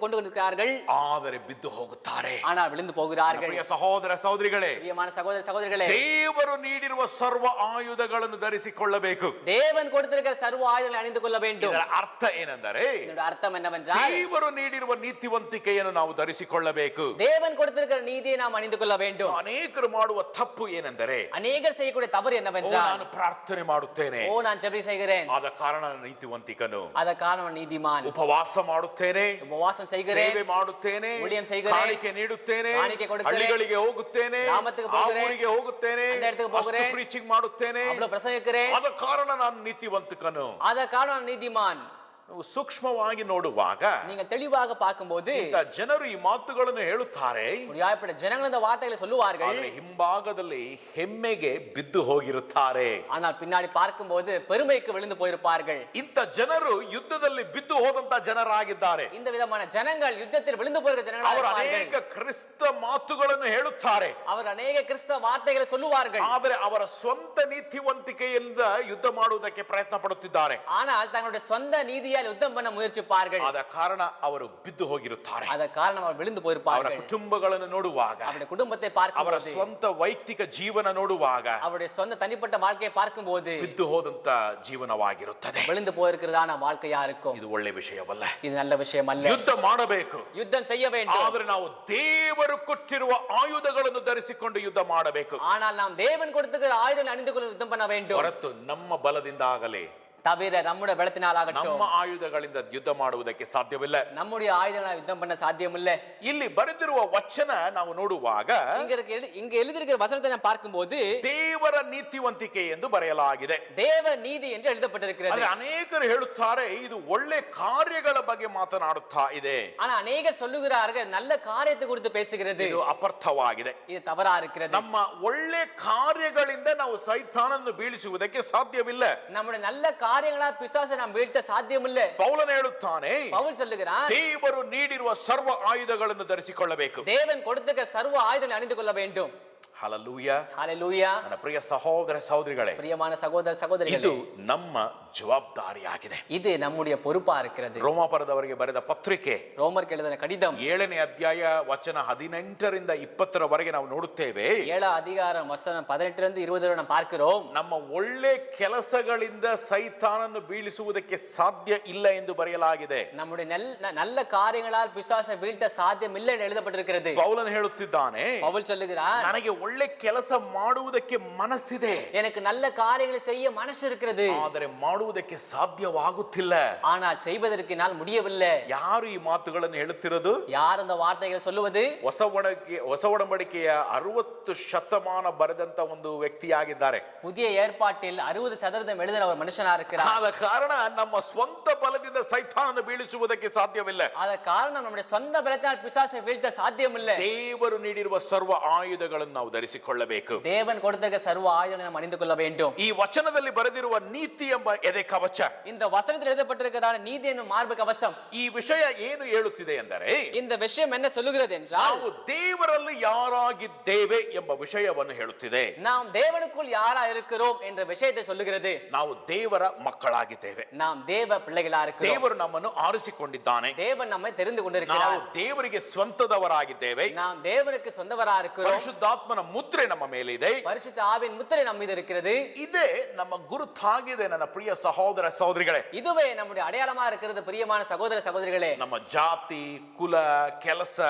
கொண்டு கொண்டிருக்கிறார்கள், ಆದರೆ ಬಿದ್ದು ಹೋಗುತ್ತಾರೆ. ஆனால் விழுந்து போகிறார்கள். ಪ್ರಿಯ ಸಹೋದರ ಸಹೋದರಿಗಳೇ, பிரியமான சகோதர சகோதரிகளே, ದೇವರು ನೀಡಿರುವ ಸರ್ವ ಆಯುಧಗಳನ್ನು ಧರಿಸಿಕೊಳ್ಳಬೇಕು. தேவன் கொடுத்திருக்கிற சர்வ ஆயுதங்களை அணிந்து கொள்ள வேண்டும். ಇದರ ಅರ್ಥ ಏನೆಂದರೆ, இதோட அர்த்தம் என்னவென்றால், ದೇವರು ನೀಡಿರುವ ನೀತಿವಂತಿಕೆಯನ್ನು ನಾವು ಧರಿಸಿಕೊಳ್ಳಬೇಕು. தேவன் கொடுத்திருக்கிற நீதியை நாம் அணிந்து கொள்ள வேண்டும். ಅನೇಕರು ಮಾಡುವ ತಪ್ಪು ಏನೆಂದರೆ, அநேகர் செய்யக்கூடிய தவறு என்னவென்றால், ನಾನು ಪ್ರಾರ್ಥನೆ ಮಾಡುತ್ತೇನೆ, நான் ஜெபம் செய்கிறேன், ಆದ ಕಾರಣ ನಾನು ನೀತಿವಂತಿಕನು, அத காரணம் நீதிமான், ಉಪವಾಸ ಮಾಡುತ್ತೇನೆ, உபவாசம் செய்கிறேன், ಸೇವೆ ಮಾಡುತ್ತೇನೆ, ஊழியம் செய்கிறேன், ಕಾಣಿಕೆ ನೀಡುತ್ತೇನೆ, ಕಾಣಿಕೆ ಕೊಡುತ್ತೇನೆ, ಹಳ್ಳಿಗಳಿಗೆ ಹೋಗುತ್ತೇನೆ, ಗ್ರಾಮಕ್ಕೆ ಆ ಹೋಗುತ್ತೇನೆ, ಊರಿಗೆ ಹೋಗುತ್ತೇನೆ, அந்த இடத்துக்கு போகிறேன், ಪ್ರೀಚಿಂಗ್ ಮಾಡುತ್ತೇನೆ, அவ்வளவு பிரசங்கிக்கிறேன், ಆದ ಕಾರಣ ನಾನು ನೀತಿವಂತಕನು. அத காரணம் நீதிமான். ನೀವು ಸೂಕ್ಷ್ಮವಾಗಿ ನೋಡುವಾಗ நீங்கள் தெளிவாக பார்க்கும்போது ಇಂಥ ಜನರು ಈ ಮಾತುಗಳನ್ನು ಹೇಳುತ್ತಾರೆ, இப்படியாப்பட்ட ஜனங்கள் இந்த வார்த்தைகளை சொல்லுவார்கள். ಆದರೆ ಹಿಂಭಾಗದಲ್ಲಿ ಹೆಮ್ಮೆಗೆ ಬಿದ್ದು ಹೋಗಿರುತ್ತಾರೆ. ஆனால் பின்னாடி பார்க்கும்போது பெருமைக்கு விழுந்து போயிருப்பார்கள். ಇಂಥ ಜನರು ಯುದ್ಧದಲ್ಲಿ ಬಿದ್ದು ಹೋದಂತ ಜನರಾಗಿದ್ದಾರೆ. இந்த விதமான ஜனங்கள் யுத்தத்தில் விழுந்து போகிற ஜனங்களாக ಅವರು இருப்பார்கள். ಅನೇಕ ಕ್ರಿಸ್ತ ಮಾತುಗಳನ್ನು ಹೇಳುತ್ತಾರೆ, அவர் அநேக கிறிஸ்தவ வார்த்தைகளை சொல்லுவார்கள். ಆದರೆ ಅವರ ಸ್ವಂತ ನೀತಿವಂತಿಕೆಯಿಂದ ಯುದ್ಧ ಮಾಡುವುದಕ್ಕೆ ಪ್ರಯತ್ನ ಪಡುತ್ತಿದ್ದಾರೆ. ஆனால் தங்களுடைய சொந்த நீதியால் யுத்தம் பண்ண முயற்சிப்பார்கள். ಆದ ಕಾರಣ ಅವರು ಬಿದ್ದು ಹೋಗಿರುತ್ತಾರೆ. ಅದ ಕಾರಣ ಅವರು விழுந்து ಅವರ போயிருப்பார்கள். ಕುಟುಂಬಗಳನ್ನು ನೋಡುವಾಗ, அவருடைய குடும்பத்தை ಅವರ பார்க்கும்போது, ಸ್ವಂತ ವೈಯಕ್ತಿಕ ಜೀವನ ನೋಡುವಾಗ அவருடைய சொந்த தனிப்பட்ட வாழ்க்கையை பார்க்கும்போது ಬಿದ್ದು ಹೋದಂತ ಜೀವನವಾಗಿರುತ್ತದೆ. விழுந்து போயிருக்கிறதான வாழ்க்கையா இருக்கும். ಇದು ಒಳ್ಳೆ ವಿಷಯವಲ್ಲ. இது நல்ல விஷயம் அல்ல. ಯುದ್ಧ ಮಾಡಬೇಕು, யுத்தம் செய்ய வேண்டும். ಆದರೆ ನಾವು ದೇವರು ಕೊಟ್ಟಿರುವ ಆಯುಧಗಳನ್ನು ಧರಿಸಿಕೊಂಡು ಯುದ್ಧ ಮಾಡಬೇಕು. ஆனால் நாம் தேவன் கொடுத்துக்கிற ஆயுதங்களை அணிந்து கொண்டு யுத்தம் பண்ண வேண்டும். ಹೊರತು ನಮ್ಮ ಬಲದಿಂದ ಆಗಲಿ, தவிர நம்முடைய பலத்தினாலாகட்டும் ನಮ್ಮ ಆಯುಧಗಳಿಂದ ಯುದ್ಧ ಮಾಡುವುದಕ್ಕೆ ಸಾಧ್ಯವಿಲ್ಲ. நம்முடைய ஆயுதங்களால் யுத்தம் பண்ண சாத்தியம் இல்லை. ಇಲ್ಲಿ ಬರೆದಿರುವ ವಚನ ನಾವು ನೋಡುವಾಗ இங்க எழுதியிருக்கிற வசனத்தை நாம் பார்க்கும்போது ದೇವರ ನೀತಿವಂತಿಕೆ ಎಂದು ಬರೆಯಲಾಗಿದೆ. தேவ ನೀதி என்று எழுதப்பட்டிருக்கிறது. ಆದರೆ ಅನೇಕರು ಹೇಳುತ್ತಾರೆ ಇದು ಒಳ್ಳೆ ಕಾರ್ಯಗಳ ಬಗ್ಗೆ ಮಾತನಾಡುತ್ತಾ ಇದೆ. ஆனா அநேகர் சொல்லுகிறார்கள் நல்ல காரியத்தை குறித்து பேசுகிறது. ಇದು ಅಪರ್ಥವಾಗಿದೆ. இது தவறா இருக்கிறது. ನಮ್ಮ ಒಳ್ಳೆ ಕಾರ್ಯಗಳಿಂದ ನಾವು ಸೈತಾನನ್ನು ಬೀಳಿಸುವುದಕ್ಕೆ ಸಾಧ್ಯವಿಲ್ಲ. நம்முடைய நல்ல காரியங்களால் பிசாசை நாம் வீழ்த்த சாத்தியம் இல்லை. ಪೌಲನು ಹೇಳುತ್ತಾನೆ, பவுல் சொல்லுகிறான், ದೇವರು ನೀಡಿರುವ ಸರ್ವ ಆಯುಧಗಳನ್ನು ಧರಿಸಿಕೊಳ್ಳಬೇಕು. தேவன் கொடுத்த சர்வ ஆயுதங்களை அணிந்து கொள்ள வேண்டும். ಹಲ್ಲೆಲೂಯಾ. ஹalleluya. ನನ್ನ ಪ್ರಿಯ ಸಹೋದರ ಸಹೋದರಿಗಳೇ, பிரியமான சகோதர சகோதரிகளே, ಇದು ನಮ್ಮ ಜವಾಬ್ದಾರಿಯಾಗಿದೆ. இது நம்முடைய பொறுப்பா இருக்கிறது. ರೋಮಾಪುರದವರಿಗೆ ಬರೆದ ಪತ್ರಿಕೆ ரோமருக்கு எழுதின கடிதம் 7ನೇ ಅಧ್ಯಾಯ ವಚನ 18ರಿಂದ 20ರವರೆಗೆ ನಾವು ನೋಡುತ್ತೇವೆ. 7 அதிகாரம் வசனம் 18 ರಿಂದ 20 வரை நாம் பார்க்கிறோம். ನಮ್ಮ ಒಳ್ಳೆ ಕೆಲಸಗಳಿಂದ ಸೈತಾನನ್ನು ಬೀಳಿಸುವುದಕ್ಕೆ ಸಾಧ್ಯ ಇಲ್ಲ ಎಂದು ಬರೆಯಲಾಗಿದೆ. நம்முடைய நல்ல காரியங்களால் பிசாசை வீழ்த்த சாத்தியம் இல்லை என்று எழுதப்பட்டிருக்கிறது. ಪೌಲನು ಹೇಳುತ್ತಿದ್ದಾನೆ, பவுல் சொல்லுகிறார், ನನಗೆ ಒಳ್ಳೆ ಕೆಲಸ ಮಾಡುವುದಕ್ಕೆ ಮನಸ್ಸಿದೆ, எனக்கு நல்ல காரியங்களை செய்ய மனசு இருக்கிறது, ಆದರೆ ಮಾಡುವುದಕ್ಕೆ ಸಾಧ್ಯವಾಗುತ್ತಿಲ್ಲ. ஆனால் செய்வதற்கு என்னால் முடியவில்லை. ಯಾರು ಈ ಮಾತುಗಳನ್ನು ಹೇಳುತ್ತಿರೋದು? யார் அந்த வார்த்தைகளை சொல்லுவது? ಹೊಸ ಒಡಂಬಡಿಕೆಯ 60 ಶತಮಾನ ಬರೆದಂತ ಒಂದು ವ್ಯಕ್ತಿಯಾಗಿದ್ದಾರೆ. புதிய ஏற்பாட்டில் 60% எழுதின ஒரு மனுஷனா இருக்கிறார். ಆದ ಕಾರಣ ನಮ್ಮ ಸ್ವಂತ ಬಲದಿಂದ ಸೈತಾನನ್ನು ಬೀಳಿಸುವುದಕ್ಕೆ ಸಾಧ್ಯವಿಲ್ಲ. ಅದ ಕಾರಣ நம்முடைய சொந்த பலத்தினால் பிசாசை வீழ்த்த சாத்தியம் இல்லை. ದೇವರು ನೀಡಿರುವ ಸರ್ವ ಆಯುಧಗಳನ್ನು ನಾವು ಧರಿಸಿಕೊಳ್ಳಬೇಕು. தேவன் கொடுத்திருக்கிற சர்வ ஆயுதங்களை நாம் அணிந்து கொள்ள வேண்டும். ಈ ವಚನದಲ್ಲಿ ಬರೆದಿರುವ ನೀತಿ ಎಂಬ ಎದೆ ಕವಚ, இந்த வசனத்தில் எழுதப்பட்டிருக்கிறதான நீதி என்னும் மார்பு கவசம், ಈ ವಿಷಯ ಏನು ಹೇಳುತ್ತಿದೆ ಎಂದರೆ, இந்த விஷயம் என்ன சொல்லுகிறது என்றால், ನಾವು ದೇವರಲ್ಲಿ ಯಾರಾಗಿದ್ದೇವೆ ಎಂಬ ವಿಷಯವನ್ನು ಹೇಳುತ್ತಿದೆ. நாம் தேவனுக்குள் யாரா இருக்கிறோம் என்ற விஷயத்தை சொல்லுகிறது. ನಾವು ದೇವರ ಮಕ್ಕಳಾಗಿದ್ದೇವೆ. நாம் தேவ பிள்ளைகளா இருக்கிறோம். ದೇವರು ನಮ್ಮನ್ನು ಆರಿಸಿಕೊಂಡಿದ್ದಾನೆ. தேவன் நம்மை தெரிந்து ನಾವು கொண்டிருக்கிறார். ದೇವರಿಗೆ ಸ್ವಂತದವರಾಗಿದ್ದೇವೆ. நாம் தேவனுக்கு சொந்தவரா இருக்கிறோம். ಪರಿಶುದ್ಧಾತ್ಮನ ಮುದ್ರೆ ನಮ್ಮ ಮೇಲೆ ಇದೆ. பரிசுத்த ஆவியின் முத்திரை நம்ம மீது இருக்கிறது. ಇದೇ ನಮ್ಮ ಗುರುತಾಗಿದೆ ನನ್ನ ಪ್ರಿಯ ಸಹೋದರ ಸಹೋದರಿಗಳೇ. இதுவே நம்முடைய அடையாளமா இருக்கிறது. பிரியமான சகோதர சகோதரிகளே, ನಮ್ಮ ಜಾತಿ, ಕುಲ, ಕೆಲಸ,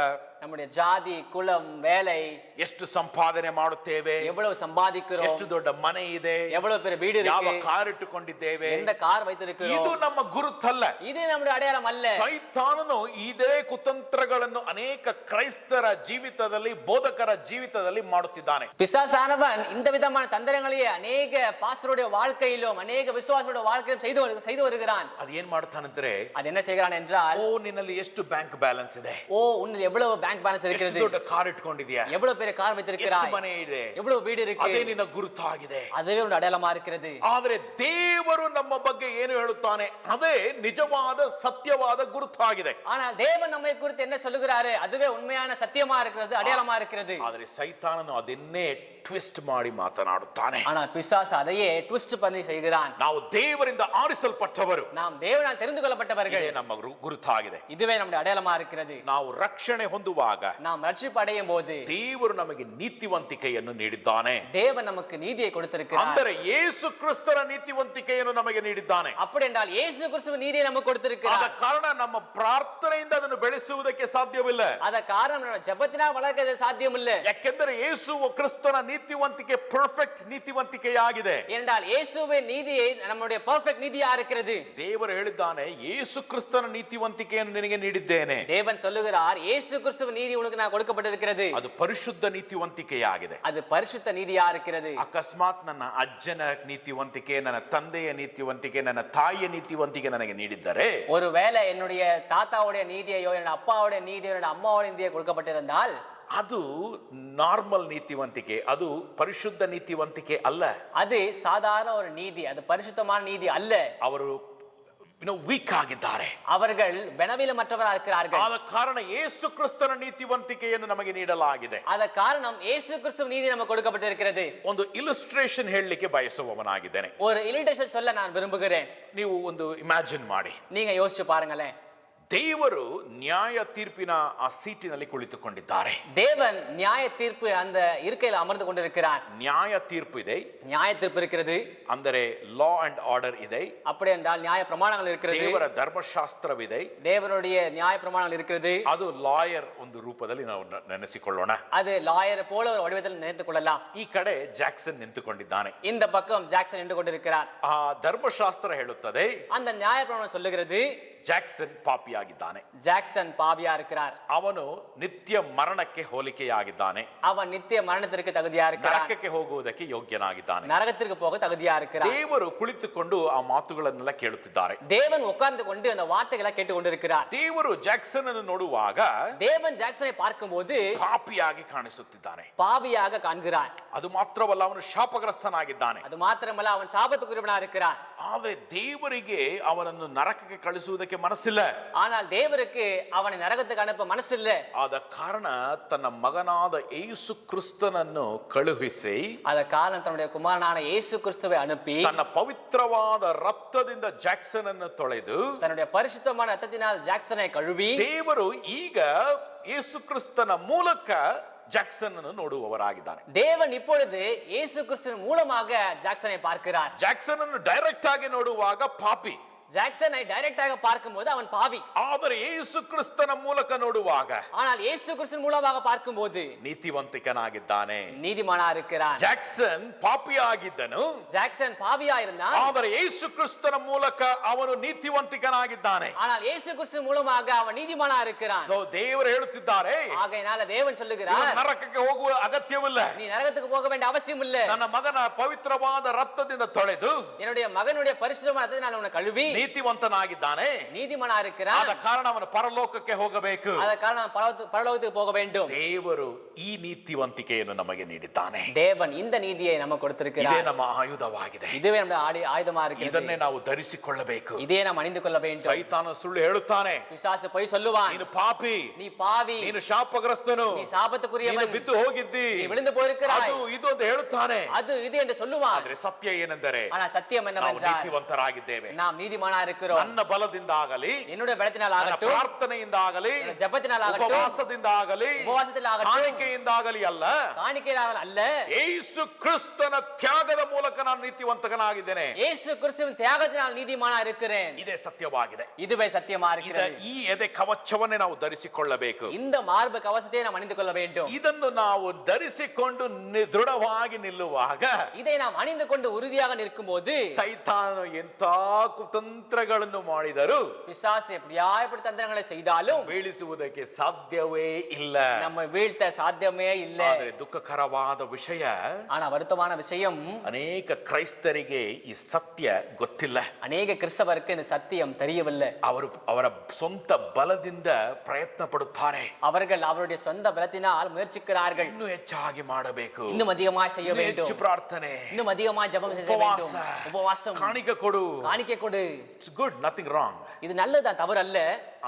நம்முடைய ஜாதி, குலம், வேலை, ಎಷ್ಟು ಸಂಪಾದನೆ ಮಾಡುತ್ತೇವೆ, எவ்வளவு சம்பாதிக்கிறோம், ಎಷ್ಟು ದೊಡ್ಡ ಮನೆ ಇದೆ, எவ்வளவு பெரிய வீடு ಯಾವ இருக்கு, ಕಾರ್ ಇಟ್ಟುಕೊಂಡಿದ್ದೇವೆ, எந்த கார் ಇದು வைத்திருக்கிறோம், ನಮ್ಮ ಗುರುತಲ್ಲ. இது நம்முடைய அடையாளம் அல்ல. ಸೈತಾನನು ಇದೇ ಕುತಂತ್ರಗಳನ್ನು ಅನೇಕ ಕ್ರೈಸ್ತರ ಜೀವಿತದಲ್ಲಿ, ಬೋಧಕರ ಜೀವಿತದಲ್ಲಿ ಮಾಡುತ್ತಿದ್ದಾನೆ. பிசாசானவன் இந்த விதமான தந்திரங்களையே அநேக பாஸ்டருடைய வாழ்க்கையிலும் அநேக விசுவாசருடைய வாழ்க்கையிலும் செய்து வருகிறான். ಅದೇನ್ ಮಾಡ್ತಾನಂದ್ರೆ, அது என்ன செய்கிறான் என்றால், ಓ ನಿನ್ನಲ್ಲಿ ಎಷ್ಟು ಬ್ಯಾಂಕ್ ಬ್ಯಾಲೆನ್ಸ್ ಇದೆ, ஓ உன்னில் எவ்வளவு பேங்க் பேலன்ஸ் ಎಷ್ಟು இருக்கிறது, ದೊಡ್ಡ ಕಾರ್ ಇಟ್ಕೊಂಡಿದ್ಯಾ, எவ்வளவு பெரிய கார் ಎಷ್ಟು வைத்திருக்கிறாய், ಮನೆ ಇದೆ, எவ்வளவு வீடு இருக்கு, ಅದೇ ನಿನ್ನ ಗುರುತಾಗಿದೆ. அதுவே உன் அடையாளமா இருக்கிறது. ಆದರೆ ದೇವರು ನಮ್ಮ ಬಗ್ಗೆ ಏನು ಹೇಳುತ್ತಾನೆ, ಅದೇ ನಿಜವಾದ ಸತ್ಯವಾದ ಗುರುತಾಗಿದೆ. ஆனால் தேவன் நம்மை குறித்து என்ன சொல்லுகிறாரு, அதுவே உண்மையான சத்தியமா இருக்கிறது, அடையாளமா இருக்கிறது. ಆದರೆ ಸೈತಾನನು ಅದನ್ನೇ ಟ್ವಿಸ್ಟ್ ಮಾಡಿ ಮಾತನಾಡುತ್ತಾನೆ. ஆனால் பிசாசு அதையே ட்விஸ்ட் பண்ணி செய்கிறான். ನಾವು ದೇವರಿಂದ ಆರಿಸಲ್ಪಟ್ಟವರು, நாம் தேவனால் தெரிந்து கொள்ளப்பட்டவர்கள், ಇದೇ ನಮ್ಮ ಗುರುತಾಗಿದೆ. இதுவே நம்முடைய அடையாளமா இருக்கிறது. ನಾವು ರಕ್ಷಣೆ ಹೊಂದುವಾಗ நாம் ரட்சிப்பு அடையும் போது ದೇವರು ನಮಗೆ ನೀತಿವಂತಿಕೆಯನ್ನು ನೀಡಿದ್ದಾನೆ. தேவன் நமக்கு நீதியை கொடுத்திருக்கிறார். ಅಂದರೆ ಯೇಸು ಕ್ರಿಸ್ತರ ನೀತಿವಂತಿಕೆಯನ್ನು ನಮಗೆ ನೀಡಿದ್ದಾನೆ. அப்படி என்றால் இயேசு கிறிஸ்துவின் நீதியை நமக்கு ಆದ கொடுத்திருக்கிறார். ಕಾರಣ ನಮ್ಮ ಪ್ರಾರ್ಥನೆಯಿಂದ ಅದನ್ನು ಬೆಳೆಸುವುದಕ್ಕೆ ಸಾಧ್ಯವಿಲ್ಲ. அத காரணம் நம்ம ஜெபத்தினால் வளர்க்கிறது சாத்தியம் இல்லை. ಯಾಕೆಂದರೆ ಯೇಸು ಕ್ರಿಸ್ತನ ನೀತಿವಂತಿಕೆ ಪರ್ಫೆಕ್ಟ್ ನೀತಿವಂತಿಕೆಯಾಗಿದೆ. ஏனென்றால் இயேசுவின் நீதியை நம்முடைய பெர்ஃபெக்ட் நீதியா இருக்கிறது. ದೇವರು ಹೇಳಿದ್ದಾನೆ, ಯೇಸು ಕ್ರಿಸ್ತನ ನೀತಿವಂತಿಕೆಯನ್ನು ನಿನಗೆ ನೀಡಿದ್ದೇನೆ. தேவன் சொல்லுகிறார், இயேசு கிறிஸ்துவின் நீதி உனக்கு நான் கொடுக்கப்பட்டிருக்கிறது. ಅದು ಪರಿಶುದ್ಧ ಪರಿಶುದ್ಧ ನೀತಿವಂತಿಕೆಯಾಗಿದೆ. அது பரிசுத்த நீதியா இருக்கிறது. ಅಕಸ್ಮಾತ್ ನನ್ನ ಅಜ್ಜನ ನೀತಿವಂತಿಕೆ, ನನ್ನ ತಂದೆಯ ನೀತಿವಂತಿಕೆ, ನನ್ನ ತಾಯಿಯ ನೀತಿವಂತಿಕೆ ನನಗೆ ನೀಡಿದ್ದರೆ, ஒருவேளை என்னுடைய தாத்தாவுடைய நீதியையோ என்னோட அப்பாவுடைய நீதியோ என்னோட அம்மாவுடைய நீதியோ கொடுக்கப்பட்டிருந்தால் ಅದು ನಾರ್ಮಲ್ ನೀತಿವಂತಿಕೆ, ಅದು ಪರಿಶುದ್ಧ ನೀತಿವಂತಿಕೆ ಅಲ್ಲ. அது சாதாரண ஒரு நீதி, அது பரிசுத்தமான நீதி அல்ல. ಅವರು ವೀಕ್ ಆಗಿದ್ದಾರೆ, அவர்கள் பலவீனமற்றவராக இருக்கிறார்கள். ಆದ ಕಾರಣ ಯೇಸು ಕ್ರಿಸ್ತನ ನೀತಿವಂತಿಕೆಯನ್ನು ನಮಗೆ ನೀಡಲಾಗಿದೆ. ಅದ காரணம் இயேசு கிறிஸ்து நீதி நமக்கு கொடுக்கப்பட்டிருக்கிறது. ಒಂದು ಇಲಸ್ಟ್ರೇಷನ್ ಹೇಳಲಿಕ್ಕೆ ಬಯಸುವವನಾಗಿದ್ದೇನೆ. ஒரு இல்லஸ்ட்ரேஷன் சொல்ல நான் விரும்புகிறேன். ನೀವು ಒಂದು ಇಮ್ಯಾಜಿನ್ ಮಾಡಿ, நீங்க யோசிச்சு பாருங்களேன். ದೇವರು ನ್ಯಾಯ ತೀರ್ಪಿನ ಆ ಸೀಟಿನಲ್ಲಿ ಕುಳಿತುಕೊಂಡಿದ್ದಾರೆ. தேவன் நியாய தீர்ப்பு அந்த இருக்கையில் அமர்ந்து கொண்டிருக்கிறார். ನ್ಯಾಯ ತೀರ್ಪು ಇದೆ, நியாய தீர்ப்பு இருக்கிறது. ಅಂದರೆ ಲಾ ಅಂಡ್ ಆರ್ಡರ್ ಇದೆ. அப்படி என்றால் நியாய பிரமாணங்கள் இருக்கிறது. ದೇವರ ಧರ್ಮಶಾಸ್ತ್ರವಿದೆ, தேவனுடைய நியாய பிரமாணங்கள் இருக்கிறது. ಅದು ಲಾಯರ್ ಒಂದು ರೂಪದಲ್ಲಿ ನಾವು ನೆನೆಸಿಕೊಳ್ಳೋಣ. அது லாயர் போல ஒரு வடிவத்தில் நினைத்துக் கொள்ளலாம். ಈ ಕಡೆ ಜಾಕ್ಸನ್ ನಿಂತುಕೊಂಡಿದ್ದಾನೆ, இந்த பக்கம் ஜாக்சன் நின்று கொண்டிருக்கிறார். ಆ ಧರ್ಮಶಾಸ್ತ್ರ ಹೇಳುತ್ತದೆ, அந்த நியாய பிரமாணம் சொல்லுகிறது ಜಾಕ್ಸನ್ ಪಾಪಿಯಾಗಿದ್ದಾನೆ, ஜாக்சன் பாவியா இருக்கிறார். ಅವನು ನಿತ್ಯ ಮರಣಕ್ಕೆ ಹೋಲಿಕೆಯಾಗಿದ್ದಾನೆ, அவன் நித்திய மரணத்திற்கு தகுதியா இருக்கிறார், ನರಕಕ್ಕೆ ಹೋಗುವುದಕ್ಕೆ ಯೋಗ್ಯನಾಗಿದ್ದಾನೆ. நரகத்திற்கு போக தகுதியா இருக்கிறார். ದೇವರು ಕುಳಿತುಕೊಂಡು ಆ ಮಾತುಗಳನ್ನೆಲ್ಲ ಕೇಳುತ್ತಿದ್ದಾರೆ. தேவன் உட்கார்ந்து கொண்டு அந்த வார்த்தைகளை கேட்டுக் கொண்டிருக்கிறார். ದೇವರು ಜಾಕ್ಸನ್ ಅನ್ನು ನೋಡುವಾಗ தேவன் ஜாக்சனை பார்க்கும்போது ಪಾಪಿಯಾಗಿ ಕಾಣಿಸುತ್ತಿದ್ದಾನೆ. பாவியாக காண்கிறார். ಅದು ಮಾತ್ರವಲ್ಲ, ಅವನು ಶಾಪಗ್ರಸ್ತನಾಗಿದ್ದಾನೆ. அது மாத்திரமல்ல, அவன் சாபத்துக்குரியவனா இருக்கிறார். ಆದರೆ ದೇವರಿಗೆ ಅವನನ್ನು ನರಕಕ್ಕೆ ಕಳಿಸುವುದಕ್ಕೆ ಮನಸ್ಸಿಲ್ಲ. ஆனால் தேவருக்கு அவனை நரகத்துக்கு அனுப்ப மனசு இல்ல. ಆದ ಕಾರಣ ತನ್ನ ಮಗನಾದ ಯೇಸು ಕ್ರಿಸ್ತನನ್ನು ಕಳುಹಿಸಿ, ಅದ ಕಾರಣ ತನ್ನುடைய குமாரனான இயேசு கிறிஸ்துவை அனுப்பி ತನ್ನ ಪವಿತ್ರವಾದ ರಕ್ತದಿಂದ ಜಾಕ್ಸನ್ ಅನ್ನು ತೊಳೆದು, தன்னுடைய பரிசுத்தமான ரத்தத்தினால் ஜாக்சனை கழுவி, ದೇವರು ಈಗ ಯೇಸು ಕ್ರಿಸ್ತನ ಮೂಲಕ ಜಾಕ್ಸನ್ ಅನ್ನು ನೋಡುವವರಾಗಿದ್ದಾರೆ. தேவன் இப்பொழுது இயேசு கிறிஸ்துவின் மூலமாக ஜாக்சனை பார்க்கிறார். ಜಾಕ್ಸನ್ ಅನ್ನು ಡೈರೆಕ್ಟ್ ಆಗಿ ನೋಡುವಾಗ ಪಾಪಿ, ஜாக்சனை டைரக்டாக பார்க்கும்போது அவன் பாவி. ಆದರೆ ಯೇಸು ಕ್ರಿಸ್ತನ ಮೂಲಕ ನೋಡುವಾಗ, ஆனால் இயேசு கிறிஸ்துவின் மூலமாக பார்க்கும்போது ನೀತಿವಂತಿಕನಾಗಿದ್ದಾನೆ. நீதிமானா இருக்கிறான். ಜಾಕ್ಸನ್ ಪಾಪಿಯಾಗಿದ್ದನು, ஜாக்சன் பாவியா இருந்தான். ಆದರೆ ಯೇಸು ಕ್ರಿಸ್ತನ ಮೂಲಕ ಅವನು ನೀತಿವಂತಿಕನಾಗಿದ್ದಾನೆ. ஆனால் இயேசு கிறிஸ்துவின் மூலமாக அவன் நீதிமானா இருக்கிறான். ಸೊ ದೇವರು ಹೇಳುತ್ತಿದ್ದಾರೆ, ஆகையினால தேவன் சொல்லுகிறார், ಇವನು ನರಕಕ್ಕೆ ಹೋಗುವ ಅಗತ್ಯವಿಲ್ಲ, நீ நரகத்துக்கு போக வேண்டிய அவசியம் இல்ல. ನನ್ನ ಮಗನ ಪವಿತ್ರವಾದ ರಕ್ತದಿಂದ ತೊಳೆದು என்னுடைய மகனுடைய பரிசுத்தமான ரத்தத்தினால் அவனை கழுவி ನೀತಿವಂತನಾಗಿದ್ದಾನೆ. நீதிமானா இருக்கிறான். ಆದ ಕಾರಣ ಅವನು ಪರಲೋಕಕ್ಕೆ ಹೋಗಬೇಕು. ಅದ ಕಾರಣ பரலோகத்துக்கு போக வேண்டும். ದೇವರು ಈ ನೀತಿವಂತಿಕೆಯನ್ನು ನಮಗೆ ನೀಡಿದ್ದಾನೆ. தேவன் இந்த நீதியை நமக்கு ಇದೇ கொடுத்திருக்கிறார். ನಮ್ಮ ಆಯುಧವಾಗಿದೆ. இதுவே நம்முடைய ஆயுதமா இருக்கிறது. ಇದನ್ನೇ ನಾವು ಧರಿಸಿಕೊಳ್ಳಬೇಕು. இதே நாம் அணிந்து கொள்ள வேண்டும். ಸೈತಾನ ಸುಳ್ಳು ಹೇಳುತ್ತಾನೆ, பிசாசு போய் சொல்லுவான், ನೀನು ಪಾಪಿ, நீ பாவி, ನೀನು ಶಾಪಗ್ರಸ್ತನು, நீ சாபத்துக்குரியவன், ನೀನು ಬಿದ್ದು ಹೋಗಿದ್ದಿ, நீ விழுந்து போயிருக்கிறாய், ಅದು ಇದು ಅಂತ ಹೇಳುತ್ತಾನೆ. அது இது என்று சொல்லுவான். ಆದ್ರೆ ಸತ್ಯ ಏನೆಂದರೆ, ஆனா சத்தியம் ನಾವು என்னவென்றால் ನೀತಿವಂತರಾಗಿದ್ದೇವೆ. நாம் நீதிமானா இருக்கிறோம். ನನ್ನ ಬಲದಿಂದಾಗಲಿ, என்னுடைய பலத்தினால் ನನ್ನ ஆகட்டும், ಪ್ರಾರ್ಥನೆಯಿಂದಾಗಲಿ, என்னுடைய ஜெபத்தினால் ஆகட்டும், ಉಪವಾಸದಿಂದಾಗಲಿ, உபவாசத்தில் ஆகட்டும், ಕಾಣಿಕೆಯಿಂದಾಗಲಿ ಅಲ್ಲ, காணிக்கையாக அல்ல, ಯೇಸು ಕ್ರಿಸ್ತನ ತ್ಯಾಗದ ಮೂಲಕ ನಾನು ನೀತಿವಂತನಾಗಿದ್ದೇನೆ. இயேசு கிறிஸ்துவின் தியாகத்தினால் நீதிமானா இருக்கிறேன். ಇದೇ ಸತ್ಯವಾಗಿದೆ. இதுவே சத்தியமா இருக்கிறது. ಈ ಎದೆ ಕವಚವನ್ನೇ ನಾವು ಧರಿಸಿಕೊಳ್ಳಬೇಕು. இந்த மார்பு கவசத்தை நாம் அணிந்து கொள்ள வேண்டும். ಇದನ್ನು ನಾವು ಧರಿಸಿಕೊಂಡು ದೃಢವಾಗಿ ನಿಲ್ಲುವಾಗ, இதை நாம் அணிந்து கொண்டு உறுதியாக நிற்கும்போது ಸೈತಾನ ಎಂತ ಕುತಂತ್ರಗಳನ್ನು ಮಾಡಿದರೂ பிசாசு எப்படி தந்திரங்களை செய்தாலும் ಬೀಳಿಸುವುದಕ್ಕೆ ಸಾಧ್ಯವೇ ಇಲ್ಲ. நம்ம வீழ்த்த சாத்தியமே இல்ல. ಆದರೆ ದುಃಖಕರವಾದ ವಿಷಯ, ஆனா வருத்தமான விஷயம், ಅನೇಕ ಕ್ರೈಸ್ತರಿಗೆ ಈ ಸತ್ಯ ಗೊತ್ತಿಲ್ಲ. அநேக கிறிஸ்தவருக்கு இந்த சத்தியம் தெரியவில்லை. ಅವರು ಅವರ ಸ್ವಂತ ಬಲದಿಂದ ಪ್ರಯತ್ನ ಪಡುತ್ತಾರೆ. அவர்கள் அவருடைய சொந்த பலத்தினால் முயற்சிக்கிறார்கள். ಇನ್ನೂ ಹೆಚ್ಚಾಗಿ ಮಾಡಬೇಕು, இன்னும் அதிகமாய் செய்ய வேண்டும், ಹೆಚ್ಚು ಪ್ರಾರ್ಥನೆ, இன்னும் அதிகமாய் ஜெபம் செய்ய வேண்டும், உபவாசம், ಕಾಣಿಕೆ ಕೊಡು. காணிக்கை கொடு. It's good, nothing wrong. இது நல்லதுதான், தவறல்ல.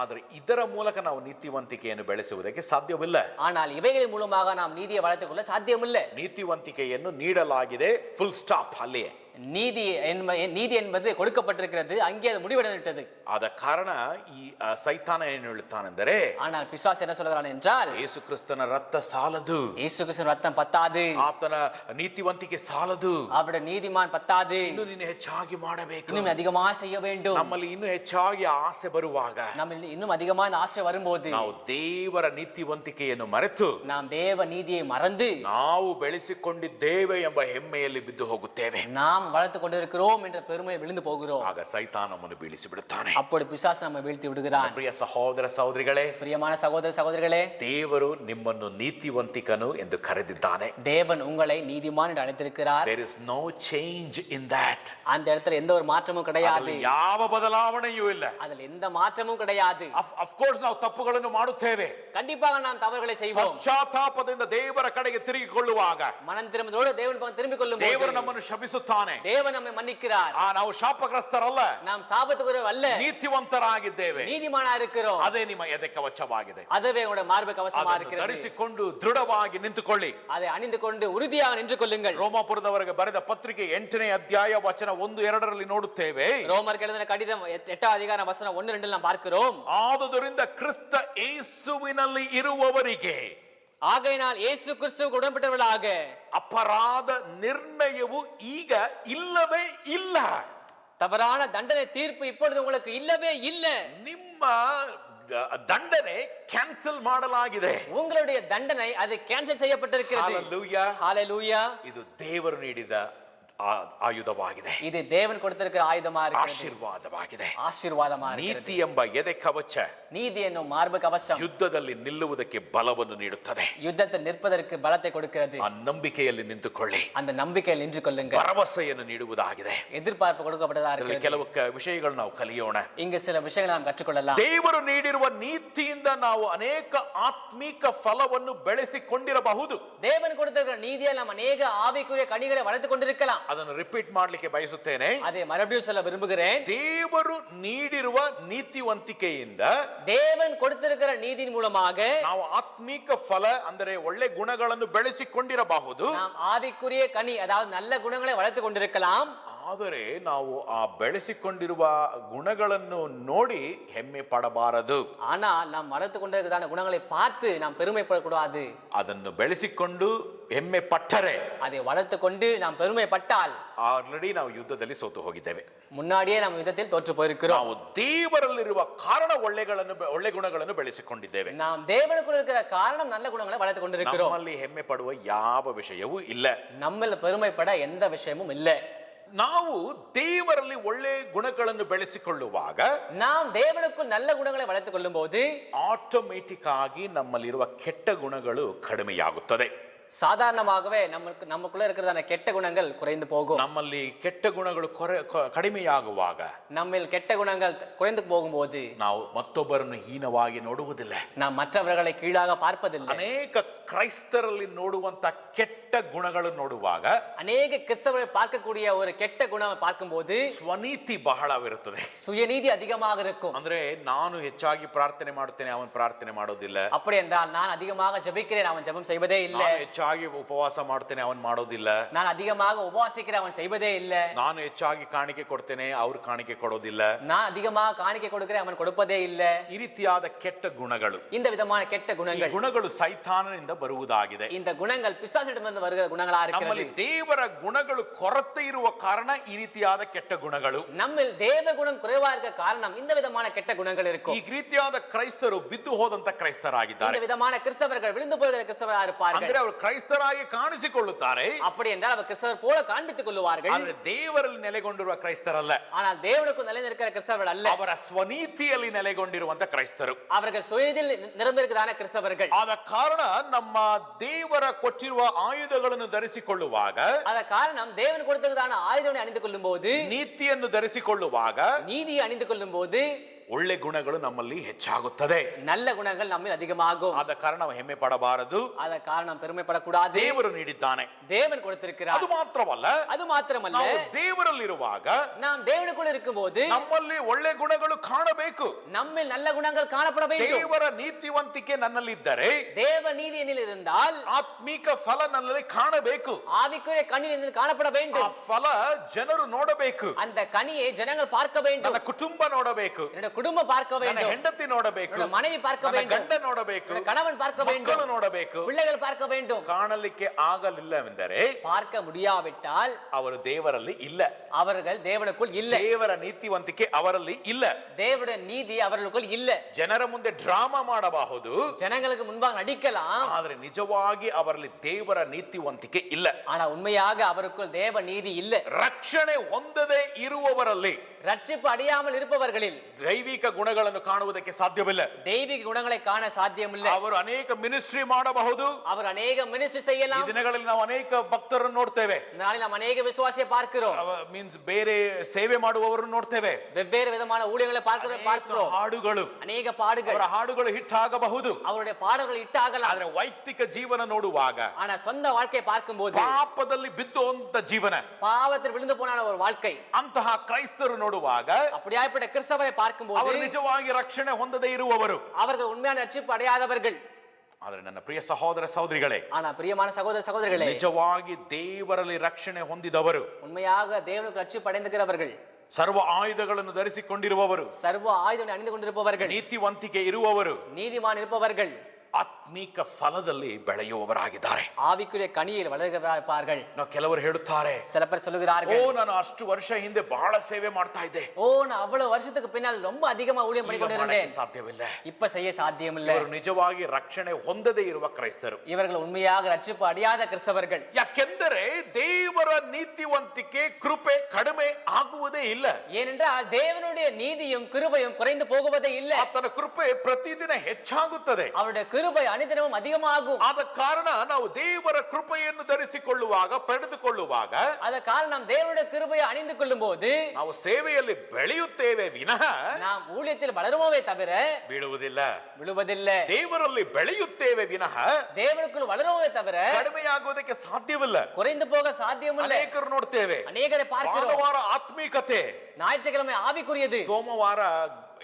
ಆದರೆ ಇದರ ಮೂಲಕ ನಾವು ನೀತಿವಂತಿಕೆಯನ್ನು ಬೆಳೆಸುವುದಕ್ಕೆ ಸಾಧ್ಯವಿಲ್ಲ. ஆனால் இவைகளின் மூலமாக நாம் நீதியை வளர்த்துக் கொள்ள சாத்தியமில்லை. ನೀತಿವಂತಿಕೆಯನ್ನು ನೀಡಲಾಗಿದೆ, ಫುಲ್ ಸ್ಟಾಪ್ ಅಲ್ಲಿಯೇ. நீதி என்பது கொடுக்கப்பட்டிருக்கிறது, அங்கே அது முடிவடைந்துவிட்டது. ಆದ ಕಾರಣ ಈ ಸೈತಾನ ಏನು ಹೇಳುತ್ತಾನೆಂದರೆ, ஆனால் பிசாசு என்ன சொல்கிறான் என்றால், ಯೇಸು ಕ್ರಿಸ್ತನ ರಕ್ತ ಸಾಲದು, இயேசு கிறிஸ்துவின் ரத்தம் பத்தாது, ಆತನ ನೀತಿವಂತಿಕೆ ಸಾಲದು, அவருடைய நீதிமான் பத்தாது, ಇನ್ನು ನೀನು ಹೆಚ್ಚಾಗಿ ಮಾಡಬೇಕು. இன்னும் அதிகமாக செய்ய வேண்டும். ನಮ್ಮಲ್ಲಿ ಇನ್ನೂ ಹೆಚ್ಚಾಗಿ ಆಸೆ ಬರುವಾಗ, நம்ம இன்னும் அதிகமாக இந்த ஆசை வரும்போது ನಾವು ದೇವರ ನೀತಿವಂತಿಕೆಯನ್ನು ಮರೆತು நாம் தேவ நீதியை மறந்து ನಾವು ಬೆಳೆಸಿಕೊಂಡಿದ್ದೇವೆ ಎಂಬ ಹೆಮ್ಮೆಯಲ್ಲಿ ಬಿದ್ದು ಹೋಗುತ್ತೇವೆ. நாம் நாம் வளர்த்து கொண்டிருக்கிறோம் என்ற பெருமை விழுந்து போகிறோம். ಆಗ ಸೈತಾನ ನಮ್ಮನ್ನು ಬೀಳಿಸಿ ಬಿಡುತ್ತಾನೆ. அப்படி பிசாசு நம்மை வீழ்த்தி விடுகிறான். ಪ್ರಿಯ ಸಹೋದರ ಸಹೋದರಿಗಳೇ, பிரியமான சகோதர சகோதரிகளே, ದೇವರು ನಿಮ್ಮನ್ನು ನೀತಿವಂತಿಕನು ಎಂದು ಕರೆದಿದ್ದಾನೆ. தேவன் உங்களை ನೀತಿಮಾನ್ என்று அழைத்திருக்கிறார். There is no change in that. அந்த இடத்துல எந்த ஒரு மாற்றமும் கிடையாது. ಯಾವ ಬದಲಾವಣೆಯೂ ಇಲ್ಲ. அதில் எந்த மாற்றமும் கிடையாது. Of course ನಾವು ತಪ್ಪುಗಳನ್ನು ಮಾಡುತ್ತೇವೆ. கண்டிப்பாக நாம் தவறுகளை செய்வோம். ಪಶ್ಚಾತ್ತಾಪದಿಂದ ದೇವರ ಕಡೆಗೆ ತಿರುಗಿಕೊಳ್ಳುವಾಗ மனம் திரும்புவதோடு தேவன் பக்கம் திரும்பிக் கொள்ளும்போது ದೇವರು ನಮ್ಮನ್ನು ಶಪಿಸುತ್ತಾನೆ. தேவன் நம்மை மன்னிக்கிறார். ನಾವು ಶಾಪಗ್ರಸ್ತರಲ್ಲ, நாம் சாபத்துக்குரியவர் அல்ல, ನೀತಿವಂತರಾಗಿದ್ದೇವೆ. நீதிமானா இருக்கிறோம். ಅದೇ ನಿಮ್ಮ ಎದೆ ಕವಚವಾಗಿದೆ. அதுவே உங்களுடைய மார்பு கவசமா இருக்கிறது. ಧರಿಸಿಕೊಂಡು ದೃಢವಾಗಿ ನಿಂತುಕೊಳ್ಳಿ. அதை அணிந்து கொண்டு உறுதியாக நின்று கொள்ளுங்கள். ರೋಮಾಪುರದವರಿಗೆ ಬರೆದ ಪತ್ರಿಕೆ 8ನೇ ಅಧ್ಯಾಯ ವಚನ 1-2 ನೋಡುತ್ತೇವೆ. ரோமருக்கு எழுதின கடிதம் 8வது அதிகாரம் வசனம் 1-2 நாம் பார்க்கிறோம். ಆದುದರಿಂದ ಕ್ರಿಸ್ತ ಯೇಸುವಿನಲ್ಲಿ ಇರುವವರಿಗೆ ஆகையினால் இயேசு கிறிஸ்துவுக்கு உடன்பட்டவர்களாக ಅಪರಾಧ ನಿರ್ಣಯವು ಈಗ ಇಲ್ಲವೇ ಇಲ್ಲ. தவறான தண்டனை தீர்ப்பு இப்பொழுது உங்களுக்கு இல்லவே இல்லை. ನಿಮ್ಮ ದಂಡನೆ ಕ್ಯಾನ್ಸಲ್ ಮಾಡಲಾಗಿದೆ. உங்களுடைய தண்டனை அது கேன்சல் செய்யப்பட்டிருக்கிறது. Hallelujah. ஹalleluya. ಇದು ದೇವರು ನೀಡಿದ ಆಯುಧವಾಗಿದೆ. இது தேவன் கொடுத்திருக்கிற ஆயுதமா இருக்கிறது. ಆಶೀರ್ವಾದವಾಗಿದೆ. ஆசீர்வாதமா இருக்கிறது. ನೀತಿ ಎಂಬ ಎದೆ ಕವಚ நீதி என்னும் மார்பு கவசம் ಯುದ್ಧದಲ್ಲಿ ನಿಲ್ಲುವುದಕ್ಕೆ ಬಲವನ್ನು ನೀಡುತ್ತದೆ. யுத்தத்தில் நிற்பதற்கு பலத்தை கொடுக்கிறது. ಆ ನಂಬಿಕೆಯಲ್ಲಿ ನಿಂತುಕೊಳ್ಳಿ. அந்த நம்பிக்கையில் நின்று கொள்ளுங்கள். ಭರವಸೆಯನ್ನು ನೀಡುವುದಾಗಿದೆ. எதிர்பார்ப்பு கொடுக்கப்பட்டதா ಇದರಲ್ಲಿ இருக்கிறது. ಕೆಲವು ವಿಷಯಗಳು ನಾವು ಕಲಿಯೋಣ. இங்கு சில விஷயங்களை நாம் ಕற்றுಕೊಳ್ಳலாம். ದೇವರು ನೀಡಿರುವ ನೀತಿಯಿಂದ ನಾವು ಅನೇಕ ಆತ್ಮಿಕ ಫಲವನ್ನು ಬೆಳೆಸಿಕೊಂಡಿರಬಹುದು. தேவன் கொடுத்திருக்கிற நீதியால் நாம் அநேக ஆவிக்குரிய கனிகளை வளர்த்துக் கொண்டிருக்கலாம். ಅದನ್ನು ರಿಪೀಟ್ ಮಾಡಲಿಕ್ಕೆ ಬಯಸುತ್ತೇನೆ. அதை மறுபடியும் சொல்ல விரும்புகிறேன். ದೇವರು ನೀಡಿರುವ ನೀತಿವಂತಿಕೆಯಿಂದ தேவன் கொடுத்திருக்கிற நீதியின் மூலமாக ನಾವು ಆತ್ಮಿಕ ಫಲ ಅಂದರೆ ಒಳ್ಳೆ ಗುಣಗಳನ್ನು ಬೆಳೆಸಿಕೊಂಡಿರಬಹುದು. நாம் ஆவிக்குரிய கனி அதாவது நல்ல குணங்களை வளர்த்துக் கொண்டிருக்கலாம். ಆದರೆ ನಾವು ಆ ಬೆಳೆಸಿಕೊಂಡಿರುವ ಗುಣಗಳನ್ನು ನೋಡಿ ಹೆಮ್ಮೆ ಪಡಬಾರದು. ஆனால் நாம் வளர்த்துக் கொண்டிருக்கிறதான குணங்களை பார்த்து நாம் பெருமைப்படக்கூடாது. ಅದನ್ನು ಬೆಳೆಸಿಕೊಂಡು ಹೆಮ್ಮೆ ಪಟ್ಟರೆ, அதை வளர்த்துக் கொண்டு நாம் பெருமைப்பட்டால் ಆಲ್ರೆಡಿ ನಾವು ಯುದ್ಧದಲ್ಲಿ ಸೋತು ಹೋಗಿದ್ದೇವೆ. முன்னாடியே நாம் யுத்தத்தில் தோற்று போயிருக்கிறோம். ನಾವು ದೇವರಲ್ಲಿರುವ ಕಾರಣ ಒಳ್ಳೆ ಗುಣಗಳನ್ನು ಬೆಳೆಸಿಕೊಂಡಿದ್ದೇವೆ. நாம் தேவனுக்குள் இருக்கிற காரணம் நல்ல குணங்களை வளர்த்துக் கொண்டிருக்கிறோம். ನಮ್ಮಲ್ಲಿ ಹೆಮ್ಮೆ ಪಡುವ ಯಾವ ವಿಷಯವೂ ಇಲ್ಲ. நம்மள பெருமைப்பட எந்த விஷயமும் இல்லை. ನಾವು ದೇವರಲ್ಲಿ ಒಳ್ಳೆ ಗುಣಗಳನ್ನು ಬೆಳೆಸಿಕೊಳ್ಳುವಾಗ நாம் தேவனுக்குள் நல்ல குணங்களை வளர்த்துக் கொள்ளும் போது ಆಟೋಮೆಟಿಕ್ ಆಗಿ ನಮ್ಮಲ್ಲಿರುವ ಕೆಟ್ಟ ಗುಣಗಳು ಕಡಿಮೆಯಾಗುತ್ತದೆ. சாதாரணமாகவே நமக்குள்ள இருக்கிறதான கெட்ட குணங்கள் குறைந்து போகும். ನಮ್ಮಲ್ಲಿ ಕೆಟ್ಟ ಗುಣಗಳು ಕಡಿಮೆಯಾಗುವಾಗ நம்மில் கெட்ட குணங்கள் குறைந்து போகும்போது ನಾವು ಮತ್ತೊಬ್ಬರನ್ನು ಹೀನವಾಗಿ ನೋಡುವುದಿಲ್ಲ. நாம் மற்றவர்களை கீழாக பார்ப்பதில்லை. ಅನೇಕ ಕ್ರೈಸ್ತರಲ್ಲಿ ನೋಡುವಂತ ಕೆಟ್ಟ ಗುಣಗಳು ನೋಡುವಾಗ அநேக கிறிஸ்தவர்கள் பார்க்கக்கூடிய ஒரு கெட்ட குணம் பார்க்கும்போது ಸ್ವನೀತಿ ಬಹಳವಿರುತ್ತದೆ. சுயநீதி அதிகமாக இருக்கும். ಅಂದ್ರೆ ನಾನು ಹೆಚ್ಚಾಗಿ ಪ್ರಾರ್ಥನೆ ಮಾಡುತ್ತೇನೆ, ಅವನು ಪ್ರಾರ್ಥನೆ ಮಾಡೋದಿಲ್ಲ. அப்படி என்றால் நான் அதிகமாக ஜெபிக்கிறேன், அவன் ஜெபம் செய்வதே இல்லை. ಹೆಚ್ಚಾಗಿ ಉಪವಾಸ ಮಾಡ್ತೇನೆ, ಅವನು ಮಾಡೋದಿಲ್ಲ. நான் அதிகமாக உபவாசிக்கிறேன், அவன் செய்வதே இல்லை. ನಾನು ಹೆಚ್ಚಾಗಿ ಕಾಣಿಕೆ ಕೊಡ್ತೇನೆ, ಅವ್ರು ಕಾಣಿಕೆ ಕೊಡೋದಿಲ್ಲ. நான் அதிகமாக காணிக்கை கொடுக்கிறேன், அவன் கொடுப்பதே இல்லை. ಈ ರೀತಿಯಾದ ಕೆಟ್ಟ ಗುಣಗಳು, இந்த விதமான கெட்ட குணங்கள், ಗುಣಗಳು ಸೈತಾನನಿಂದ ಬರುವುದಾಗಿದೆ. இந்த குணங்கள் பிசாசிடமிருந்து வருகிற குணங்களா இருக்கிறது. ನಮ್ಮಲ್ಲಿ ದೇವರ ಗುಣಗಳು ಕೊರತೆ ಇರುವ ಕಾರಣ ಈ ರೀತಿಯಾದ ಕೆಟ್ಟ ಗುಣಗಳು. நம்மில் தேவ குணம் குறைவா இருக்க காரணம் இந்த விதமான கெட்ட குணங்கள் இருக்கும். ಈ ರೀತಿಯಾದ ಕ್ರೈಸ್ತರು ಬಿದ್ದು ಹೋದಂತ ಕ್ರೈಸ್ತರಾಗಿದ್ದಾರೆ. இந்த விதமான கிறிஸ்தவர்கள் விழுந்து போகிற கிறிஸ்தவராக இருப்பார்கள். ಅಂದ್ರೆ ಅವರು ಕ್ರೈಸ್ತರಾಗಿ ಕಾಣಿಸಿಕೊಳ್ಳುತ್ತಾರೆ. அப்படி என்றால் அவர் கிறிஸ்தவர் போல காண்பித்துக் கொள்வார்கள். ಆದರೆ ದೇವರಲ್ಲಿ ನೆಲೆಗೊಂಡಿರುವ ಕ್ರೈಸ್ತರಲ್ಲ. ஆனால் தேவனுக்கு நிலைநிற்கிற கிறிஸ்தவர்கள் அல்ல. ಅವರ ಸ್ವನೀತಿಯಲ್ಲಿ ನೆಲೆಗೊಂಡಿರುವಂತ ಕ್ರೈಸ್ತರು. அவர்கள் சுயநீதியில் நிரம்பியிருக்கிறதான கிறிஸ்தவர்கள். ಆದ ಕಾರಣ ನಮ್ಮ ದೇವರ ಕೊಟ್ಟಿರುವ ಆಯುಧಗಳನ್ನು ಧರಿಸಿಕೊಳ್ಳುವಾಗ, ಅದ காரணம் தேவன் கொடுத்திருக்கிறதான ஆயுதங்களை அணிந்து கொள்ளும் போது, ನೀತಿಯನ್ನು ಧರಿಸಿಕೊಳ್ಳುವಾಗ நீதியை அணிந்து கொள்ளும் போது ಒಳ್ಳೆ ಗುಣಗಳು ನಮ್ಮಲ್ಲಿ ಹೆಚ್ಚಾಗುತ್ತದೆ. நல்ல குணங்கள் நம்மில் அதிகமாகும். ಆದ ಕಾರಣ ನಾವು ಹೆಮ್ಮೆ ಪಡಬಾರದು. ಅದ ಕಾರಣ பெருமைப்படக்கூடாது. ದೇವರು ನೀಡಿದ್ದಾನೆ, தேவன் கொடுத்திருக்கிறார். ಅದು ಮಾತ್ರವಲ್ಲ, அது ಮಾತ್ರமல்ல, ನಾವು ದೇವರಲ್ಲಿರುವಾಗ நாம் தேவனுக்குள் இருக்கும்போது ನಮ್ಮಲ್ಲಿ ಒಳ್ಳೆ ಗುಣಗಳು ಕಾಣಬೇಕು. நம்மில் நல்ல குணங்கள் காணப்பட வேண்டும். ದೇವರ ನೀತಿವಂತಿಕೆ ನನ್ನಲ್ಲಿ ಇದ್ದರೆ, தேவ நீதி என்னில் இருந்தால் ಆತ್ಮಿಕ ಫಲ ನನ್ನಲ್ಲಿ ಕಾಣಬೇಕು. ஆவிக்குரிய கனி என்னில் காணப்பட ಆ வேண்டும். ಫಲ ಜನರು ನೋಡಬೇಕು. அந்த கனியை ஜனங்கள் பார்க்க வேண்டும். ನನ್ನ ಕುಟುಂಬ ನೋಡಬೇಕು, என்னுடைய குடும்பம் பார்க்க ನನ್ನ வேண்டும், ಹೆಂಡತಿ ನೋಡಬೇಕು, என்னுடைய மனைவி பார்க்க ನನ್ನ வேண்டும், ಗಂಡ ನೋಡಬೇಕು, என்னுடைய கணவன் பார்க்க வேண்டும், ಮಕ್ಕಳು ನೋಡಬೇಕು. பிள்ளைகள் பார்க்க வேண்டும். ಕಾಣಲಿಕ್ಕೆ ಆಗಲಿಲ್ಲವೆಂದರೆ பார்க்க முடியாவிட்டால் ಅವರು ದೇವರಲ್ಲಿ ಇಲ್ಲ, அவர்கள் தேவனுக்குள் இல்லை, ದೇವರ ನೀತಿವಂತಿಕೆ ಅವರಲ್ಲಿ ಇಲ್ಲ. தேவனுடைய நீதி அவர்களுக்குள் இல்லை. ಜನರ ಮುಂದೆ ಡ್ರಾಮಾ ಮಾಡಬಹುದು, ஜனங்களுக்கு முன்பாக நடிக்கலாம், ಆದ್ರೆ ನಿಜವಾಗಿ ಅವರಲ್ಲಿ ದೇವರ ನೀತಿವಂತಿಕೆ ಇಲ್ಲ. ஆனா உண்மையாக அவருக்குள் தேவ நீதி இல்லை. ರಕ್ಷಣೆ ಹೊಂದದೇ ಇರುವವರಲ್ಲಿ ரட்சிப்பு அடையாமல் இருப்பவர்களில் ದೈವಿಕ ಗುಣಗಳನ್ನು ಕಾಣುವುದಕ್ಕೆ ಸಾಧ್ಯವಿಲ್ಲ. தெய்வீக குணங்களை காண சாத்தியமில்லை. ಅವರು ಅನೇಕ ಮಿನಿಸ್ಟ್ರಿ ಮಾಡಬಹುದು. அவர் ಅನೇக மினிஸ்ட்ரி ಈ செய்யலாம். ದಿನಗಳಲ್ಲಿ ನಾವು ಅನೇಕ ಭಕ್ತರನ್ನು ನೋಡ್ತೇವೆ, நாளை நாம் அநேக விசுவாசியை பார்க்கிறோம், ಮೀನ್ಸ್ ಬೇರೆ ಸೇವೆ ಮಾಡುವವರನ್ನು ನೋಡ್ತೇವೆ. வெவ்வேறு விதமான ஊழியங்களை பார்க்கிறோம், ಹಾಡುಗಳು, அநேக பாடுகள், ಅವರ ಹಾಡುಗಳು ಹಿಟ್ ಆಗಬಹುದು. அவருடைய பாடல்கள் இட்டாகலாம். ಆದ್ರೆ ವೈಯಕ್ತಿಕ ಜೀವನ ನೋಡುವಾಗ ஆனா சொந்த வாழ்க்கையை பார்க்கும்போது ಪಾಪದಲ್ಲಿ ಬಿದ್ದುವಂತ ಜೀವನ, பாவத்தில் விழுந்து போன ஒரு வாழ்க்கை, ಅಂತಹ ಕ್ರೈಸ್ತರು ನೋಡುವಾಗ அப்படியாய்ப்பட்ட கிறிஸ்தவரை பார்க்கும்போது ಅವರು ನಿಜವಾಗಿ ರಕ್ಷಣೆ ಹೊಂದದೇ ಇರುವವರು. அவர்கள் உண்மையான ரட்சிப்பு அடையாதவர்கள். ಆದ್ರೆ ನನ್ನ ಪ್ರಿಯ ಸಹೋದರ ಸಹೋದರಿಗಳೇ, ஆனா பிரியமான சகோதர சகோதரிகளே, ನಿಜವಾಗಿ ದೇವರಲ್ಲಿ ರಕ್ಷಣೆ ಹೊಂದಿದವರು, உண்மையாக தேவனுக்கு ரட்சிப்பு அடைந்திருக்கிறவர்கள், ಸರ್ವ ಆಯುಧಗಳನ್ನು ಧರಿಸಿಕೊಂಡಿರುವವರು, சர்வ ஆயுதம் அணிந்து கொண்டிருப்பவர்கள், ನೀತಿವಂತಿಕೆ ಇರುವವರು, நீதிமான் இருப்பவர்கள், ಆತ್ಮೀಕ ಫಲದಲ್ಲಿ ಬೆಳೆಯುವವರಾಗಿದ್ದಾರೆ. ஆவிக்குரிய கனியில் வளர்கிறார்கள். ನಾವು ಕೆಲವರು ಹೇಳುತ್ತಾರೆ, சில பேர் ಓ சொல்லுகிறார்கள், ನಾನು ಅಷ್ಟು ವರ್ಷ ಹಿಂದೆ ಬಹಳ ಸೇವೆ ಮಾಡ್ತಾ ಇದ್ದೆ, ஓ நான் அவ்வளவு வருஷத்துக்கு பின்னால் ரொம்ப அதிகமா ஊழியம் பண்ணி ಈಗ கொண்டிருந்தேன், ಮಾಡಕ್ಕೆ ಸಾಧ್ಯವಿಲ್ಲ. இப்ப செய்ய சாத்தியமில்லை. ಇವರು ನಿಜವಾಗಿ ರಕ್ಷಣೆ ಹೊಂದದೇ ಇರುವ ಕ್ರೈಸ್ತರು. இவர்கள் உண்மையாக ரட்சிப்பு அடையாத கிறிஸ்தவர்கள். ಯಾಕೆಂದರೆ ದೇವರ ನೀತಿವಂತಿಕೆ ಕೃಪೆ ಕಡಿಮೆ ಆಗುವುದೇ ಇಲ್ಲ. ஏனென்றால் தேவனுடைய நீதியும் கிருபையும் குறைந்து போகுவதே இல்லை. ಆತನ ಕೃಪೆ ಪ್ರತಿದಿನ ಹೆಚ್ಚಾಗುತ್ತದೆ. அவருடைய கிருபை அனுதினமும் அதிகமாகும். ಆದ ಕಾರಣ ನಾವು ದೇವರ ಕೃಪೆಯನ್ನು ಧರಿಸಿಕೊಳ್ಳುವಾಗ, ಪಡೆದುಕೊಳ್ಳುವಾಗ, ಅದ ಕಾರಣ நாம் தேவனுடைய கிருபையை அணிந்து கொள்ளும் போது ನಾವು ಸೇವೆಯಲ್ಲಿ ಬೆಳೆಯುತ್ತೇವೆ ವಿನಃ நாம் ஊழியத்தில் வளருவோமே தவிர ಬೀಳುವುದಿಲ್ಲ. விழுவதில்லை. ದೇವರಲ್ಲಿ ಬೆಳೆಯುತ್ತೇವೆ ವಿನಃ தேவனுக்குள் வளருவோமே தவிர ಕಡಿಮೆಯಾಗುವುದಕ್ಕೆ ಸಾಧ್ಯವಿಲ್ಲ. குறைந்து போக சாத்தியமில்லை. ಅನೇಕರು ನೋಡ್ತೇವೆ, அநேகரை பார்க்கிறோம். ಭಾನುವಾರ ಆತ್ಮೀಕತೆ, ஞாயிற்றுக்கிழமை ஆவிக்குரியது, ಸೋಮವಾರ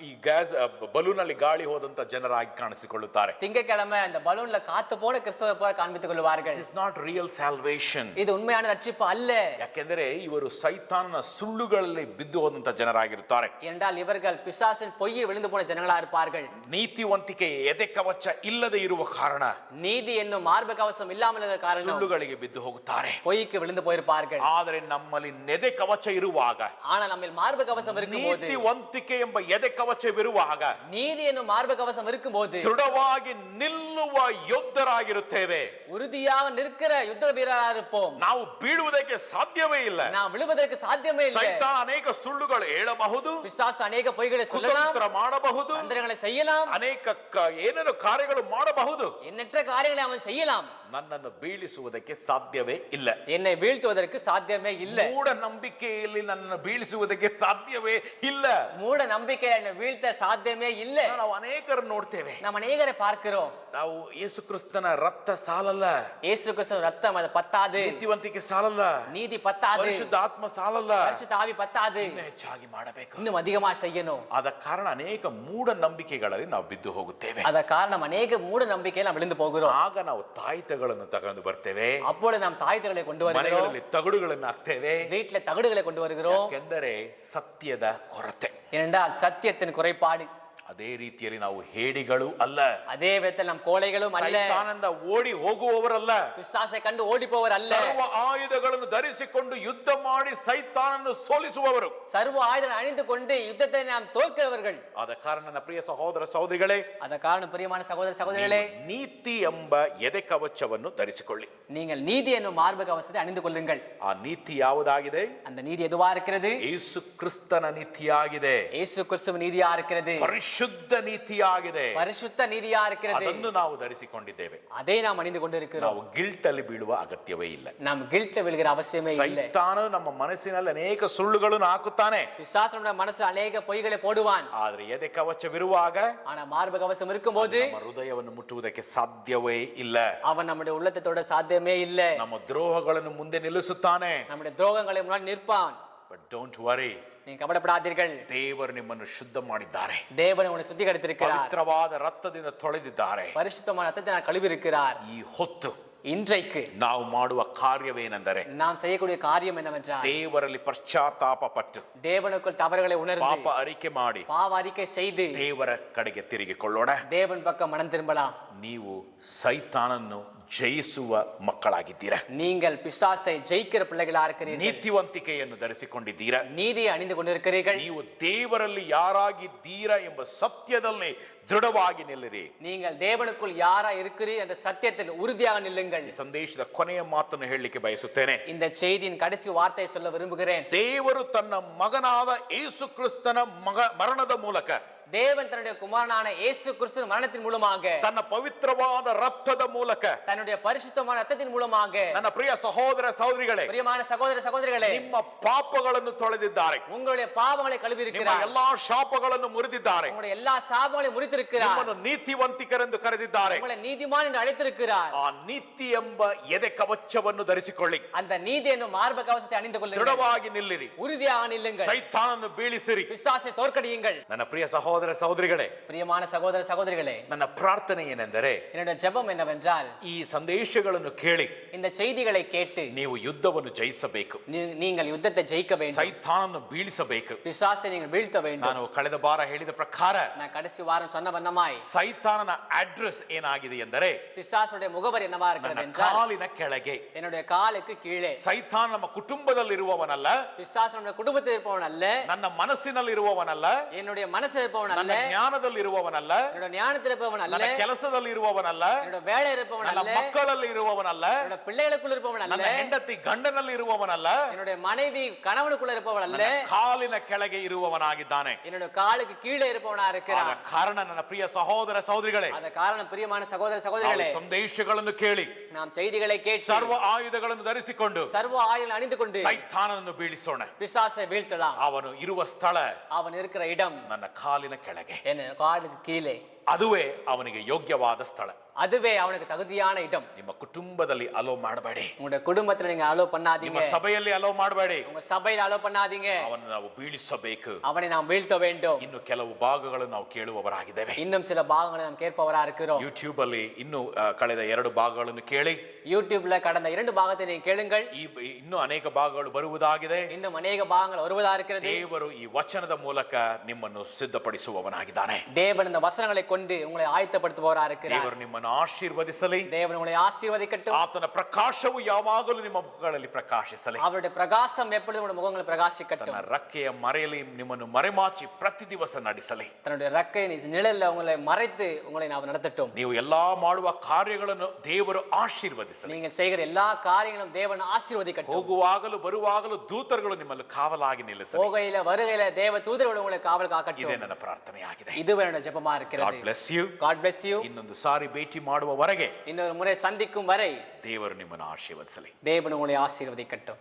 ಈ ಗ್ಯಾಸ್ ಬಲೂನ್ ಅಲ್ಲಿ ಗಾಳಿ ಹೋದಂತ ಜನರಾಗಿ ಕಾಣಿಸಿಕೊಳ್ಳುತ್ತಾರೆ. திங்கட்கிழமை அந்த பலூன்ல காத்து போன கிறிஸ்தவர் போல காண்பித்துக் கொள்வார்கள். This is not real salvation. இது உண்மையான ரட்சிப்பு அல்ல. ಯಾಕೆಂದರೆ ಇವರು ಸೈತಾನನ ಸುಳ್ಳುಗಳಲ್ಲಿ ಬಿದ್ದು ಹೋದಂತ ಜನರಾಗಿರುತ್ತಾರೆ. என்றால் இவர்கள் பிசாசின் பொய்யில் விழுந்து போன ஜனங்களா இருப்பார்கள். ನೀತಿವಂತಿಕೆ ಎದೆ ಕವಚ ಇಲ್ಲದೆ ಇರುವ ಕಾರಣ நீதி என்னும் மார்பு கவசம் இல்லாமல் இருந்த காரணம் ಸುಳ್ಳುಗಳಿಗೆ ಬಿದ್ದು ಹೋಗುತ್ತಾರೆ. பொய்க்கு விழுந்து போயிருப்பார்கள். ಆದರೆ ನಮ್ಮಲ್ಲಿ ನೆದೆ ಕವಚ ಇರುವಾಗ, ஆனா நம்ம மார்பு கவசம் இருக்கும்போது, ನೀತಿವಂತಿಕೆ ಎಂಬ ಎದೆ ಕವಚವಿರುವಾಗ, நீதி என்னும் மார்பு கவசம் இருக்கும்போது ದೃಢವಾಗಿ ನಿಲ್ಲುವ ಯೋಧರಾಗಿರುತ್ತೇವೆ. உறுதியாக நிற்கிற யுத்த வீரராக இருப்போம். ನಾವು ಬೀಳುವುದಕ್ಕೆ ಸಾಧ್ಯವೇ ಇಲ್ಲ. நாம் விழுவதற்கு சாத்தியமே இல்லை. ಸೈತಾನ ಅನೇಕ ಸುಳ್ಳುಗಳು ಹೇಳಬಹುದು, பிசாசு ಅನೇಕ பொய்களை சொல்லலாம், ಕುತಂತ್ರ ಮಾಡಬಹುದು, தந்திரங்களை செய்யலாம், ಅನೇಕ ಏನೇನೋ ಕಾರ್ಯಗಳು ಮಾಡಬಹುದು. எண்ணற்ற காரியங்களை அவன் செய்யலாம். ನನ್ನನ್ನು ಬೀಳಿಸುವುದಕ್ಕೆ ಸಾಧ್ಯವೇ ಇಲ್ಲ. என்னை வீழ்த்துவதற்கு சாத்தியமே இல்லை. ಮೂಢ ನಂಬಿಕೆಯಲ್ಲಿ ನನ್ನನ್ನು ಬೀಳಿಸುವುದಕ್ಕೆ ಸಾಧ್ಯವೇ ಇಲ್ಲ. மூட நம்பிக்கையை என்னை வீழ்த்த சாத்தியமே இல்லை. ನಾವು ಅನೇಕರನ್ನು ನೋಡ್ತೇವೆ. நாம் அநேகரை பார்க்கிறோம். ನಾವು ಯೇಸು ಕ್ರಿಸ್ತನ ರಕ್ತ ಸಾಲಲ್ಲ, இயேசு கிறிஸ்து ரத்தம் அது பத்தாது, ನೀತಿವಂತಿಕೆ ಸಾಲಲ್ಲ, நீதி பத்தாது, ಪರಿಶುದ್ಧ ಆತ್ಮ ಸಾಲಲ್ಲ, பரிசுத்த ஆவி பத்தாது, ಇನ್ನೂ ಹೆಚ್ಚಾಗಿ ಮಾಡಬೇಕು. இன்னும் அதிகமா செய்யணும். ಆದ ಕಾರಣ ಅನೇಕ ಮೂಢ ನಂಬಿಕೆಗಳಲ್ಲಿ ನಾವು ಬಿದ್ದು ಹೋಗುತ್ತೇವೆ. அத காரணம் அநேக மூட நம்பிக்கையில் நாம் விழுந்து போகிறோம். ಆಗ ನಾವು ತಾಯ್ತಗಳನ್ನು ತಗೊಂಡು ಬರ್ತೇವೆ, அப்பொழுது நாம் தாய்த்தகளை கொண்டு வருகிறோம், ಮನೆಗಳಲ್ಲಿ ತಗಡುಗಳನ್ನು ಹಾಕ್ತೇವೆ. வீட்டுல தகடுகளை கொண்டு வருகிறோம். ಯಾಕೆಂದರೆ ಸತ್ಯದ ಕೊರತೆ. ஏனென்றால் சத்தியத்தின் குறைபாடு. ಅದೇ ರೀತಿಯಲ್ಲಿ ನಾವು ಹೇಡಿಗಳು ಅಲ್ಲ, அதே விதத்தில் நாம் கோழைகளும் அல்ல, ಸೈತಾನನಿಂದ ಓಡಿ ಹೋಗುವವರಲ್ಲ, பிசாசை கண்டு ஓடி போவர் அல்ல, ಸರ್ವ ಆಯುಧಗಳನ್ನು ಧರಿಸಿಕೊಂಡು ಯುದ್ಧ ಮಾಡಿ ಸೈತಾನನ್ನು ಸೋಲಿಸುವವರು, சர்வ ஆயுதம் அணிந்து கொண்டு யுத்தத்தை நாம் தோற்கிறவர்கள். ಆದ ಕಾರಣ ನನ್ನ ಪ್ರಿಯ ಸಹೋದರ ಸಹೋದರಿಗಳೇ, அத காரணம் பிரியமான சகோதர சகோதரிகளே, ನೀತಿ ಎಂಬ ಎದೆ ಕವಚವನ್ನು ಧರಿಸಿಕೊಳ್ಳಿ. நீங்கள் நீதி என்னும் மார்பு கவசத்தை அணிந்து கொள்ளுங்கள். ಆ ನೀತಿ ಯಾವುದಾಗಿದೆ? அந்த நீதி எதுவா இருக்கிறது? ಯೇಸು ಕ್ರಿಸ್ತನ ನೀತಿಯಾಗಿದೆ. இயேசு கிறிஸ்துவ நீதியா இருக்கிறது, ಪರಿಶುದ್ಧ ನೀತಿಯಾಗಿದೆ. பரிசுத்த நீதியா இருக்கிறது. ಅದನ್ನು ನಾವು ಧರಿಸಿಕೊಂಡಿದ್ದೇವೆ. அதை நாம் அணிந்து கொண்டிருக்கிறோம். ನಾವು ಗಿಲ್ಟ್ ಅಲ್ಲಿ ಬೀಳುವ ಅಗತ್ಯವೇ ಇಲ್ಲ. நாம் கில்ட் விழுகிற அவசியமே இல்லை. ಸೈತಾನ ನಮ್ಮ ಮನಸ್ಸಿನಲ್ಲಿ ಅನೇಕ ಸುಳ್ಳುಗಳನ್ನು ಹಾಕುತ್ತಾನೆ, பிசாசு நம்முடைய மனசு அநேக பொய்களை போடுவான். ಆದ್ರೆ ಎದೆ ಕವಚವಿರುವಾಗ ஆனா மார்பு கவசம் இருக்கும்போது ನಮ್ಮ ಹೃದಯವನ್ನು ಮುಟ್ಟುವುದಕ್ಕೆ ಸಾಧ್ಯವೇ ಇಲ್ಲ. அவன் நம்முடைய உள்ளத்தை தொட சாத்தியமே இல்லை. ನಮ್ಮ ದ್ರೋಹಗಳನ್ನು ಮುಂದೆ ನಿಲ್ಲಿಸುತ್ತಾನೆ. நம்முடைய துரோகங்களை முன்னாடி நிற்பான். ಬಟ್ ಡೋಂಟ್ ವರಿ, நீங்க கவலைப்படாதீர்கள், ದೇವರು ನಿಮ್ಮನ್ನು ಶುದ್ಧ ಮಾಡಿದ್ದಾರೆ. தேவன் உன்னை சுத்திகரித்திருக்கிறார், ಪವಿತ್ರವಾದ ರಕ್ತದಿಂದ ತೊಳೆದಿದ್ದಾರೆ. பரிசுத்தமான ரத்தத்தை நான் கழுவி இருக்கிறார். ಈ ಹೊತ್ತು இன்றைக்கு ನಾವು ಮಾಡುವ ಕಾರ್ಯವೇನೆಂದರೆ நாம் செய்யக்கூடிய காரியம் என்னவென்றால் ದೇವರಲ್ಲಿ ಪಶ್ಚಾತ್ತಾಪ ಪಟ್ಟು தேவனுக்குள் தவறுகளை உணர்ந்து ಪಾಪ ಅರಿಕೆ ಮಾಡಿ பாவ அறிக்கை செய்து ದೇವರ ಕಡೆಗೆ ತಿರುಗಿಕೊಳ್ಳೋಣ. தேவன் பக்கம் மனம் திரும்பலாம். ನೀವು ಸೈತಾನನ್ನು ಜಯಿಸುವ ಮಕ್ಕಳಾಗಿದ್ದೀರಾ. நீங்கள் பிசாசை ஜெயிக்கிற பிள்ளைகளா இருக்கிறீர்கள். ನೀತಿವಂತಿಕೆಯನ್ನು ಧರಿಸಿಕೊಂಡಿದ್ದೀರಾ. நீதியை அணிந்து கொண்டிருக்கிறீர்கள். ನೀವು ದೇವರಲ್ಲಿ ಯಾರಾಗಿದ್ದೀರಾ ಎಂಬ ಸತ್ಯದಲ್ಲಿ ದೃಢವಾಗಿ ನಿಲ್ಲಿರಿ. நீங்கள் தேவனுக்குள் யாரா இருக்கிறீர்கள் என்ற சத்தியத்தில் உறுதியாக நில்லுங்கள். ಈ ಸಂದೇಶದ ಕೊನೆಯ ಮಾತನ್ನು ಹೇಳಲಿಕ್ಕೆ ಬಯಸುತ್ತೇನೆ. இந்த செய்தியின் கடைசி வார்த்தையை சொல்ல விரும்புகிறேன். ದೇವರು ತನ್ನ ಮಗನಾದ ಯೇಸು ಕ್ರಿಸ್ತನ ಮರಣದ ಮೂಲಕ தேவன் தன்னுடைய குமாரனான இயேசு கிறிஸ்து மரணத்தின் மூலமாக ತನ್ನ ಪವಿತ್ರವಾದ ರಕ್ತದ ಮೂಲಕ தன்னுடைய பரிசுத்தமான ரத்தத்தின் மூலமாக ನನ್ನ ಪ್ರಿಯ ಸಹೋದರ ಸಹೋದರಿಗಳೇ பிரியமான சகோதர சகோதரிகளே ನಿಮ್ಮ ಪಾಪಗಳನ್ನು ತೊಳೆದಿದ್ದಾರೆ. உங்களுடைய பாவங்களை கழுவி ನಿಮ್ಮ இருக்கிறார். ಎಲ್ಲಾ ಶಾಪಗಳನ್ನು ಮುರಿದಿದ್ದಾರೆ. உங்களுடைய எல்லா சாபங்களையும் முறித்திருக்கிறார். ನಿಮ್ಮನ್ನು ನೀತಿವಂತಿಕರೆಂದು ಕರೆದಿದ್ದಾರೆ. உங்களை நீதிமான் என்று அழைத்திருக்கிறார். ಆ ನೀತಿ ಎಂಬ ಎದೆ ಕವಚವನ್ನು ಧರಿಸಿಕೊಳ್ಳಿ. அந்த நீதி என்னும் மார்ப கவசத்தை அணிந்து கொள்ளுங்கள். ದೃಢವಾಗಿ ನಿಲ್ಲಿರಿ. உறுதியாக நில்லுங்கள். ಸೈತಾನನ್ನು ಬೀಳಿಸಿರಿ. பிசாசை தோற்கடியுங்கள். ನನ್ನ ಪ್ರಿಯ ಸಹೋದರ ಸಹೋದರಿಗಳೇ பிரியமான சகோதர சகோதரிகளே ನನ್ನ ಪ್ರಾರ್ಥನೆ ಏನೆಂದರೆ என்னுடைய ஜெபம் என்னவென்றால் ಈ ಸಂದೇಶಗಳನ್ನು ಕೇಳಿ இந்த செய்திகளை கேட்டு ನೀವು ಯುದ್ಧವನ್ನು ಜಯಿಸಬೇಕು. நீங்கள் யுத்தத்தை ஜெயிக்க வேண்டும். ಸೈತಾನನ್ನು ಬೀಳಿಸಬೇಕು. பிசாசை நீங்கள் வீழ்த்த வேண்டும். ನಾನು ಕಳೆದ ವಾರ ಹೇಳಿದ ಪ್ರಕಾರ நான் கடைசி வாரம் சொன்ன வண்ணமாய் ಸೈತಾನನ ಅಡ್ರೆಸ್ ಏನಾಗಿದೆ ಎಂದರೆ பிசாசுடைய முகவரி என்னவா இருக்கிறது ನನ್ನ என்றால் ಕಾಲಿನ ಕೆಳಗೆ. என்னுடைய காலுக்கு கீழே. ಸೈತಾನ ನಮ್ಮ ಕುಟುಂಬದಲ್ಲಿರುವವನಲ್ಲ, பிசாசு நம்முடைய குடும்பத்தில் இருப்பவன் அல்ல, ನನ್ನ ಮನಸ್ಸಿನಲ್ಲಿರುವವನಲ್ಲ, என்னுடைய மனசில் இருப்பவன் அல்ல, ನನ್ನ ಜ್ಞಾನದಲ್ಲಿರುವವನಲ್ಲ, என்னோட ஞானத்தில் இருப்பவன் அல்ல, ನನ್ನ ಕೆಲಸದಲ್ಲಿರುವವನಲ್ಲ, என்னோட வேலை இருப்பவன் ನನ್ನ அல்ல, ಮಕ್ಕಳಲ್ಲಿ ಇರುವವನಲ್ಲ, என்னோட பிள்ளைகளுக்குள் இருப்பவன் அல்ல, ನನ್ನ ಹೆಂಡತಿ ಗಂಡನಲ್ಲಿ ಇರುವವನಲ್ಲ, என்னுடைய மனைவி கணவனுக்குள்ள இருப்பவன் அல்ல, ನನ್ನ ಕಾಲಿನ ಕೆಳಗೆ ಇರುವವನಾಗಿದ್ದಾನೆ. என்னோட காலுக்கு கீழே இருப்பவனா ಆದ இருக்கிறான். ಕಾರಣ ನನ್ನ ಪ್ರಿಯ ಸಹೋದರ ಸಹೋದರಿಗಳೇ ಅದ ಕಾರಣ ಪ್ರಿಯமான ಸಹೋದರ ಸಹೋದರಿಗಳೇ ನಾವು ಸಂದೇಶಗಳನ್ನು ಕೇಳಿ நாம் செய்திகளை கேட்டு ಸರ್ವ ಆಯುಧಗಳನ್ನು ಧರಿಸಿಕೊಂಡು ಸರ್ವ ஆயுதங்களை அணிந்து கொண்டு ಸೈತಾನನನ್ನು ಬೀಳಿಸೋಣ. பிசாசை வீழ்த்தலாம். ಅವನು ಇರುವ ಸ್ಥಳ அவன் இருக்கிற இடம் ನನ್ನ ಕಾಲಿನ ಕೆಳಗೆ. என்ன காலுக்கு கீழே. ಅದುವೇ ಅವನಿಗೆ ಯೋಗ್ಯವಾದ ಸ್ಥಳ. அதுவே அவனுக்கு தகுதியான இடம். ನಿಮ್ಮ ಕುಟುಂಬದಲ್ಲಿ ಅಲೋ ಮಾಡಬೇಡಿ. உங்களுடைய குடும்பத்துல நீங்க அலோ பண்ணாதீங்க. ನಿಮ್ಮ ಸಭೆಯಲ್ಲಿ ಅಲೋ ಮಾಡಬೇಡಿ. உங்க சபையில அலோ பண்ணாதீங்க. ಅವನು ನಾವು ಬೀಳಿಸಬೇಕು. அவனை நாம் வீழ்த்த வேண்டும். ಇನ್ನು ಕೆಲವು ಭಾಗಗಳನ್ನು ನಾವು ಕೇಳುವವರಾಗಿದ್ದೇವೆ. இன்னும் சில பாகங்களை நாம் கேட்பவரா இருக்கிறோம். ಯೂಟ್ಯೂಬ್ ಅಲ್ಲಿ ಇನ್ನು ಕಳೆದ 2 ಭಾಗಗಳನ್ನು ಕೇಳಿ. யூடியூப்ல கடந்த 2 பாகத்தை நீங்க கேளுங்கள். ಇನ್ನು ಅನೇಕ ಭಾಗಗಳು ಬರುವುದಾಗಿದೆ. இன்னும் ಅನೇಕ ಭಾಗಗಳು வருவதா இருக்கிறது. ದೇವರು ಈ ವಚನದ ಮೂಲಕ ನಿಮ್ಮನ್ನು ಸಿದ್ಧಪಡಿಸುವವನಾಗಿದ್ದಾನೆ. தேவன் இந்த வசனங்களை கொண்டு உங்களை ஆயத்தப்படுத்துபவரா இருக்கிறார். ದೇವರು ನಿಮ್ಮನ್ನು ಆಶೀರ್ವದಿಸಲಿ. தேவன் உங்களை ஆசீர்வதிக்கட்டும். ಆತನ ಪ್ರಕಾಶವು ಯಾವಾಗಲೂ ನಿಮ್ಮ ಮುಖಗಳಲ್ಲಿ ಪ್ರಕಾಶಿಸಲಿ. அவருடைய பிரகாசம் எப்பொழுதும் உங்களுடைய முகங்களை பிரகாசிக்கட்டும். ತನ್ನ ರೆಕ್ಕೆಯ ಮರೆಯಲ್ಲಿ ನಿಮ್ಮನ್ನು ಮರೆಮಾಚಿ ಪ್ರತಿ ದಿವಸ ನಡೆಸಲಿ. தன்னுடைய ரெக்கை நிழல்ல உங்களை மறைத்து உங்களை அவர் நடத்தட்டும். ನೀವು ಎಲ್ಲಾ ಮಾಡುವ ಕಾರ್ಯಗಳನ್ನು ದೇವರು ಆಶೀರ್ವದಿಸಲಿ. நீங்கள் செய்கிற எல்லா காரியங்களும் தேவன் ஆசீர்வதிக்கட்டும். ಹೋಗುವಾಗಲೂ ಬರುವಾಗಲೂ ದೂತರುಗಳು ನಿಮ್ಮನ್ನು ಕಾವಲಾಗಿ ನಿಲ್ಲಿಸಲಿ. போகையில வருகையில தேவ தூதர்கள் உங்களை காவல் காக்கட்டும். ಇದೇ ನನ್ನ ಪ್ರಾರ್ಥನೆಯಾಗಿದೆ. இதுவே என்னுடைய ஜெபமா இருக்கிறது. God bless you. God bless you. ಇನ್ನೊಂದು ಸಾರಿ ಭೇಟಿ ಮಾಡುವವರೆಗೆ இன்னொரு முறை சந்திக்கும் வரை ದೇವರು ನಿಮ್ಮನ್ನು ಆಶೀರ್ವದಿಸಲಿ. தேவன் உங்களை ஆசீர்வதிக்கட்டும்.